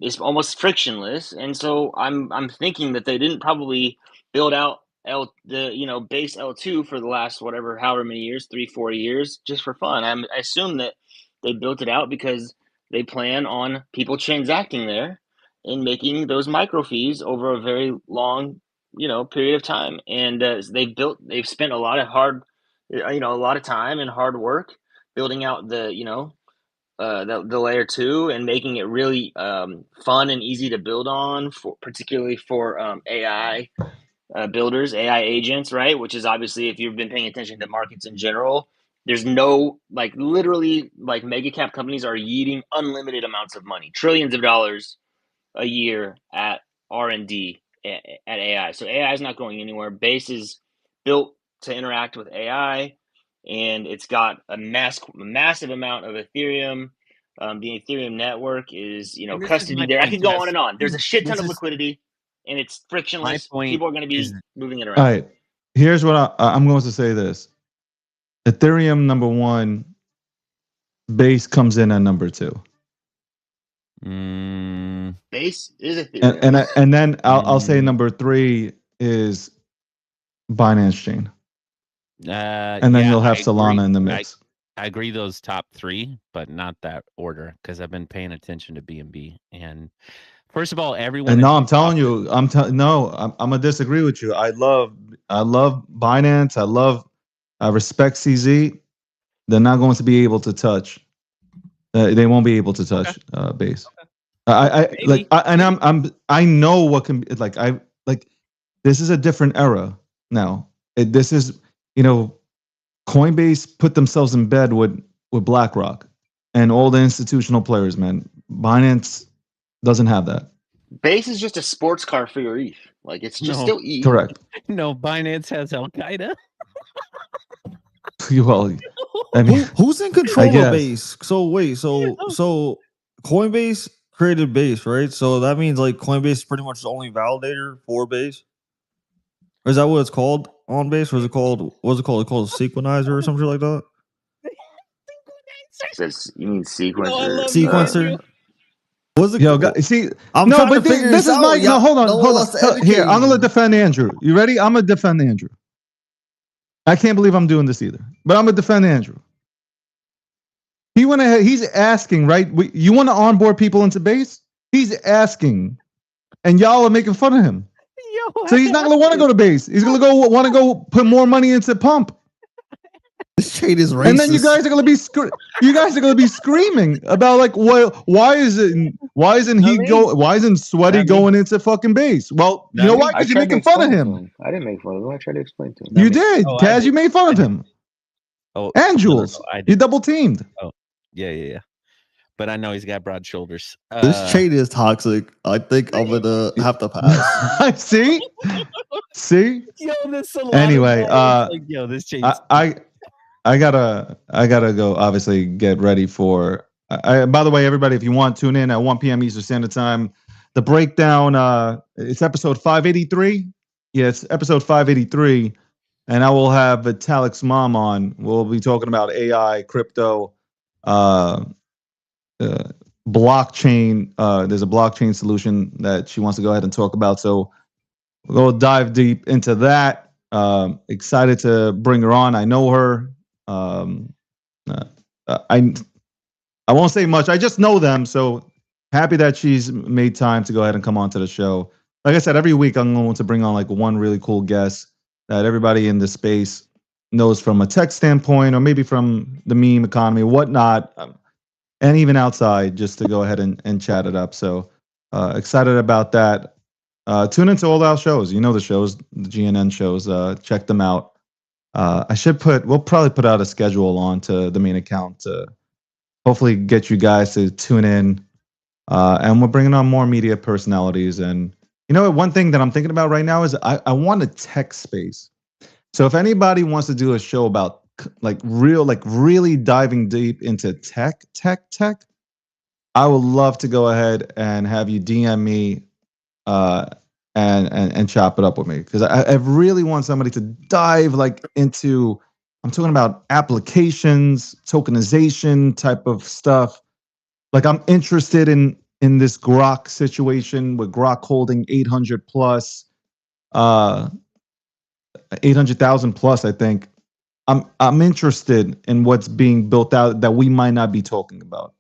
is almost frictionless. And so I'm thinking that they didn't probably build out the base L2 for the last however many years, 3-4 years, just for fun. I assume that they built it out because they plan on people transacting there and making those micro fees over a very long period of time. And they've spent a lot of time and hard work building out the layer 2 and making it really fun and easy to build on, particularly for AI builders, AI agents, right? Which is obviously, if you've been paying attention to markets in general, there's no literally mega cap companies are yeeting unlimited amounts of money, trillions of dollars a year at R&D at AI. So AI is not going anywhere. Base is built to interact with AI, and it's got a massive amount of Ethereum. The Ethereum network is, And this is custody my there. I point, could go on Tess. and on. There's a shit ton This of is liquidity, and it's my frictionless. point. People are going to Is be moving it All around. right. Here's what I'm going to say this. Ethereum number 1, base comes in at number 2. Base is Ethereum. And then I'll say number 3 is Binance Chain. And then you'll have Solana in the mix. I agree those top 3, but not that order, because I've been paying attention to BNB. And first of all, everyone. And no, I'm telling you, I'm gonna disagree with you. I love Binance. I respect CZ. They're not going to be able to touch. They won't be able to touch base. I know what can be like. This is a different era now. This is Coinbase put themselves in bed with BlackRock and all the institutional players. Man, Binance doesn't have that. Base is just a sports car for your ETH. It's just still ETH. Correct. No, Binance has Al Qaeda. Well, I mean, who's in control of Base? So wait, so Coinbase created Base, right? So that means Coinbase is pretty much the only validator for Base. Or is that what it's called on Base? Or is it called? What's it called? It's called Sequenizer or something like that. Says you mean sequencer? Sequencer. What's it? See, I'm trying to figure this out. No, hold on. Here, I'm gonna defend Andrew. You ready? I'm gonna defend Andrew. I can't believe I'm doing this either, but I'm gonna defend Andrew. He went ahead. He's asking, right? You want to onboard people into Base? He's asking, and y'all are making fun of him. So he's not gonna want to go to Base. He's gonna want to go put more money into Pump. This trade is racist. And then you guys are gonna be screaming about why isn't Sweaty going into fucking Base? Well, you know why? Because you're making fun of him. I didn't make fun of him. I tried to explain to him. You did, Taz. You made fun of him. Oh, and Jules, you double teamed. Oh, yeah. But I know he's got broad shoulders. This trade is toxic. I think I'm gonna have to pass. See. Yo, this anyway, this trade. I gotta go. Obviously, get ready for. By the way, everybody, if you want, tune in at 1 p.m. Eastern Standard Time. The breakdown. It's episode 583. Yeah, it's episode 583, and I will have Vitalik's mom on. We'll be talking about AI, crypto, blockchain. There's a blockchain solution that she wants to go ahead and talk about. So we'll dive deep into that. Excited to bring her on. I know her. I won't say much. I just know them, so happy that she's made time to go ahead and come on to the show. Like I said, every week I'm going to bring on one really cool guest that everybody in the space knows from a tech standpoint, or maybe from the meme economy, whatnot, and even outside, just to go ahead and chat it up. So excited about that. Tune into all our shows. You know the shows, the GNN shows. Check them out. We'll probably put out a schedule onto the main account to hopefully get you guys to tune in And we're bringing on more media personalities. And you know, one thing that I'm thinking about right now is I want a tech space. So if anybody wants to do a show about like really diving deep into tech, I would love to go ahead and have you DM me uh, and chop it up with me, because I really want somebody to dive like into. I'm talking about applications, tokenization type of stuff. Like I'm interested in this Grok situation with Grok holding 800 plus, 800,000 plus, I think. I'm interested in what's being built out that we might not be talking about.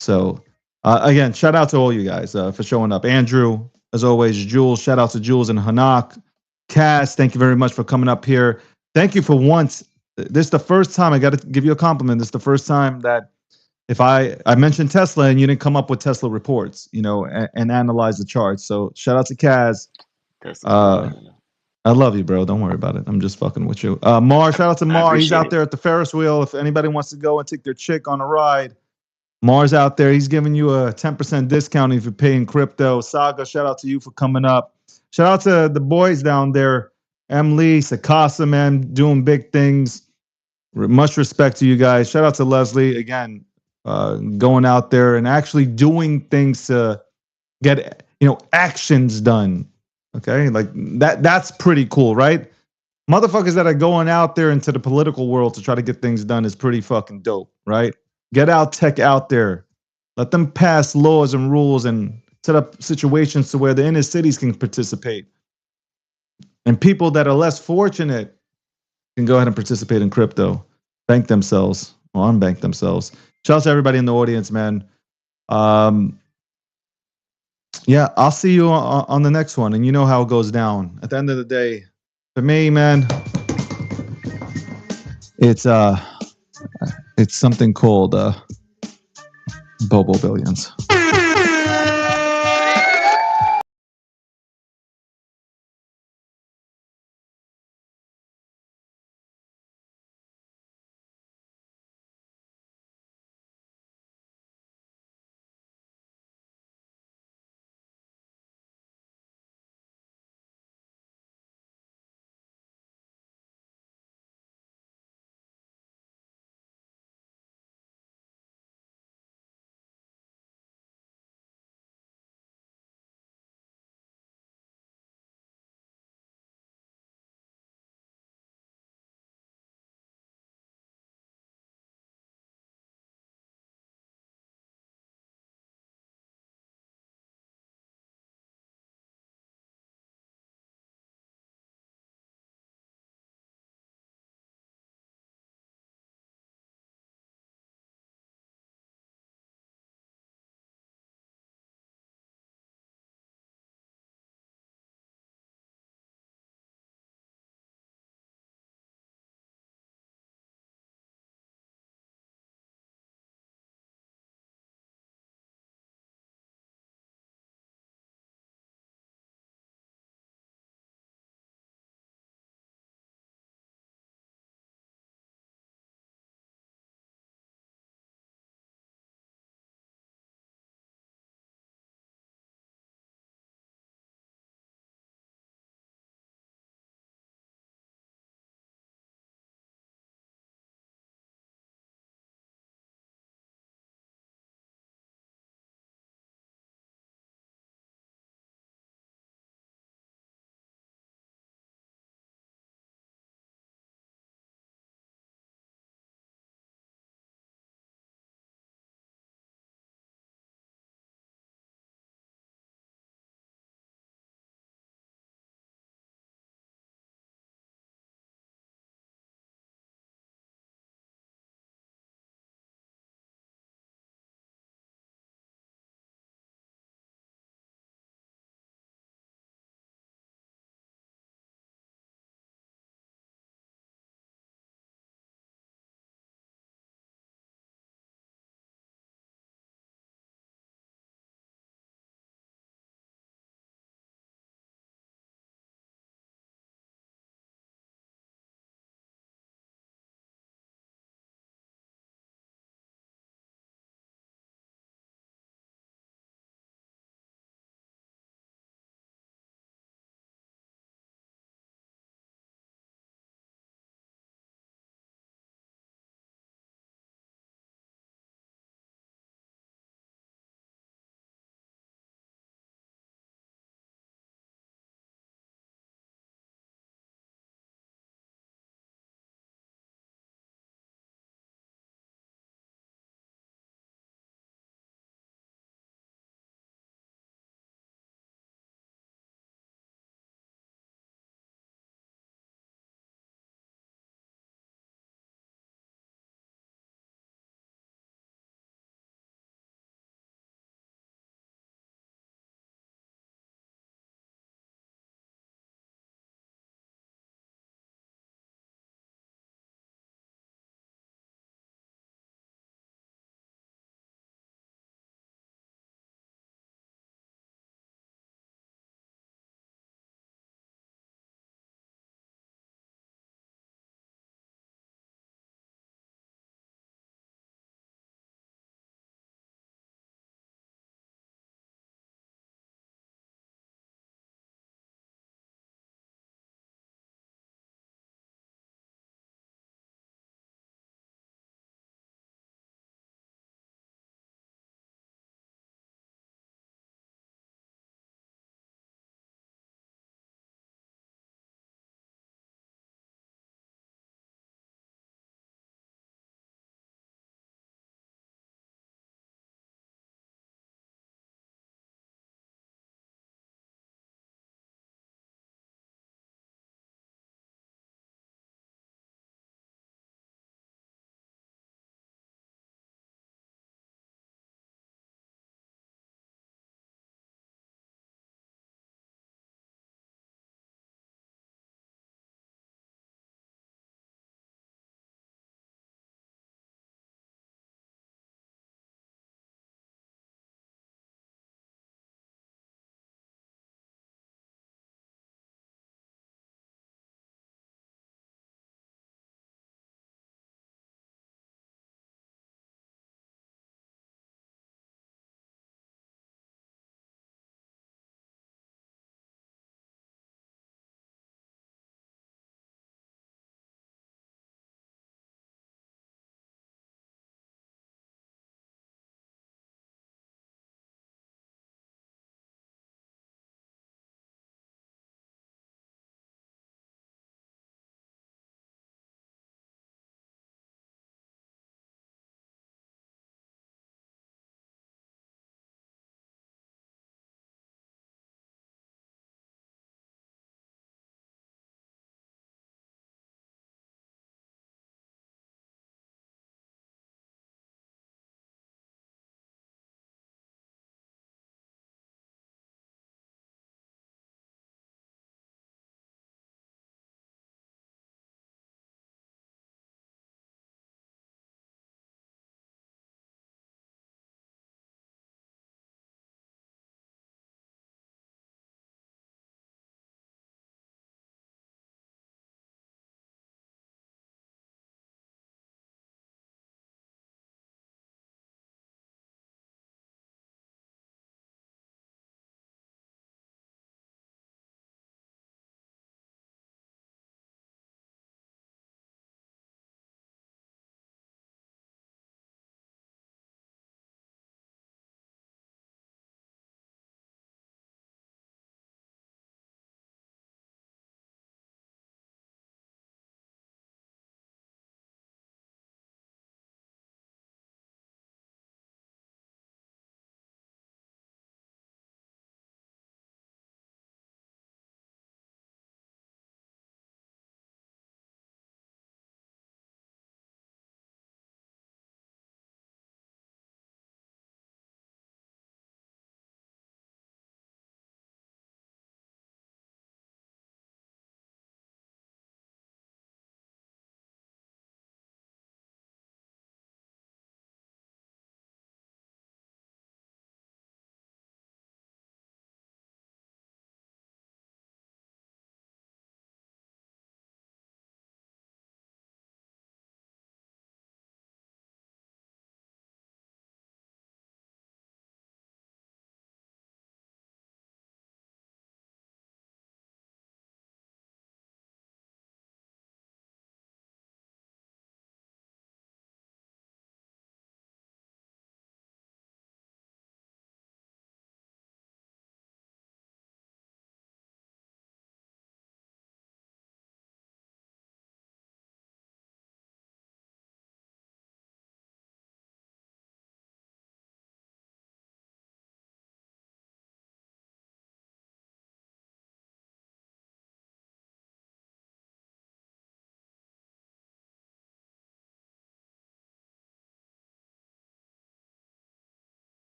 So again, shout out to all you guys for showing up. Andrew, as always, Jules, shout out to Jules and Hanak. Cass, thank you very much for coming up here. Thank you for once. This is the first time, I got to give you a compliment. This is the first time that if I mentioned Tesla and you didn't come up with Tesla reports, you know, and analyze the charts. So shout out to Kaz. I love you, bro. Don't worry about it. I'm just fucking with you. Mar, shout out to Mar. He's out there at the Ferris wheel. If anybody wants to go and take their chick on a ride, Mar's out there. He's giving you a 10% discount if you pay in crypto. Saga, shout out to you for coming up. Shout out to the boys down there. Emily, Sakasa, man, doing big things. Much respect to you guys. Shout out to Leslie again, going out there and actually doing things to get, you know, actions done. Okay, like that's pretty cool, right? Motherfuckers that are going out there into the political world to try to get things done is pretty fucking dope, right? Get out tech out there. Let them pass laws and rules and set up situations to where the inner cities can participate. And people that are less fortunate can go ahead and participate in crypto, bank themselves, or unbank themselves. Shout out to everybody in the audience, man. Yeah, I'll see you on the next one, and you know how it goes down. At the end of the day, for me, man, it's something called Bobo Billions.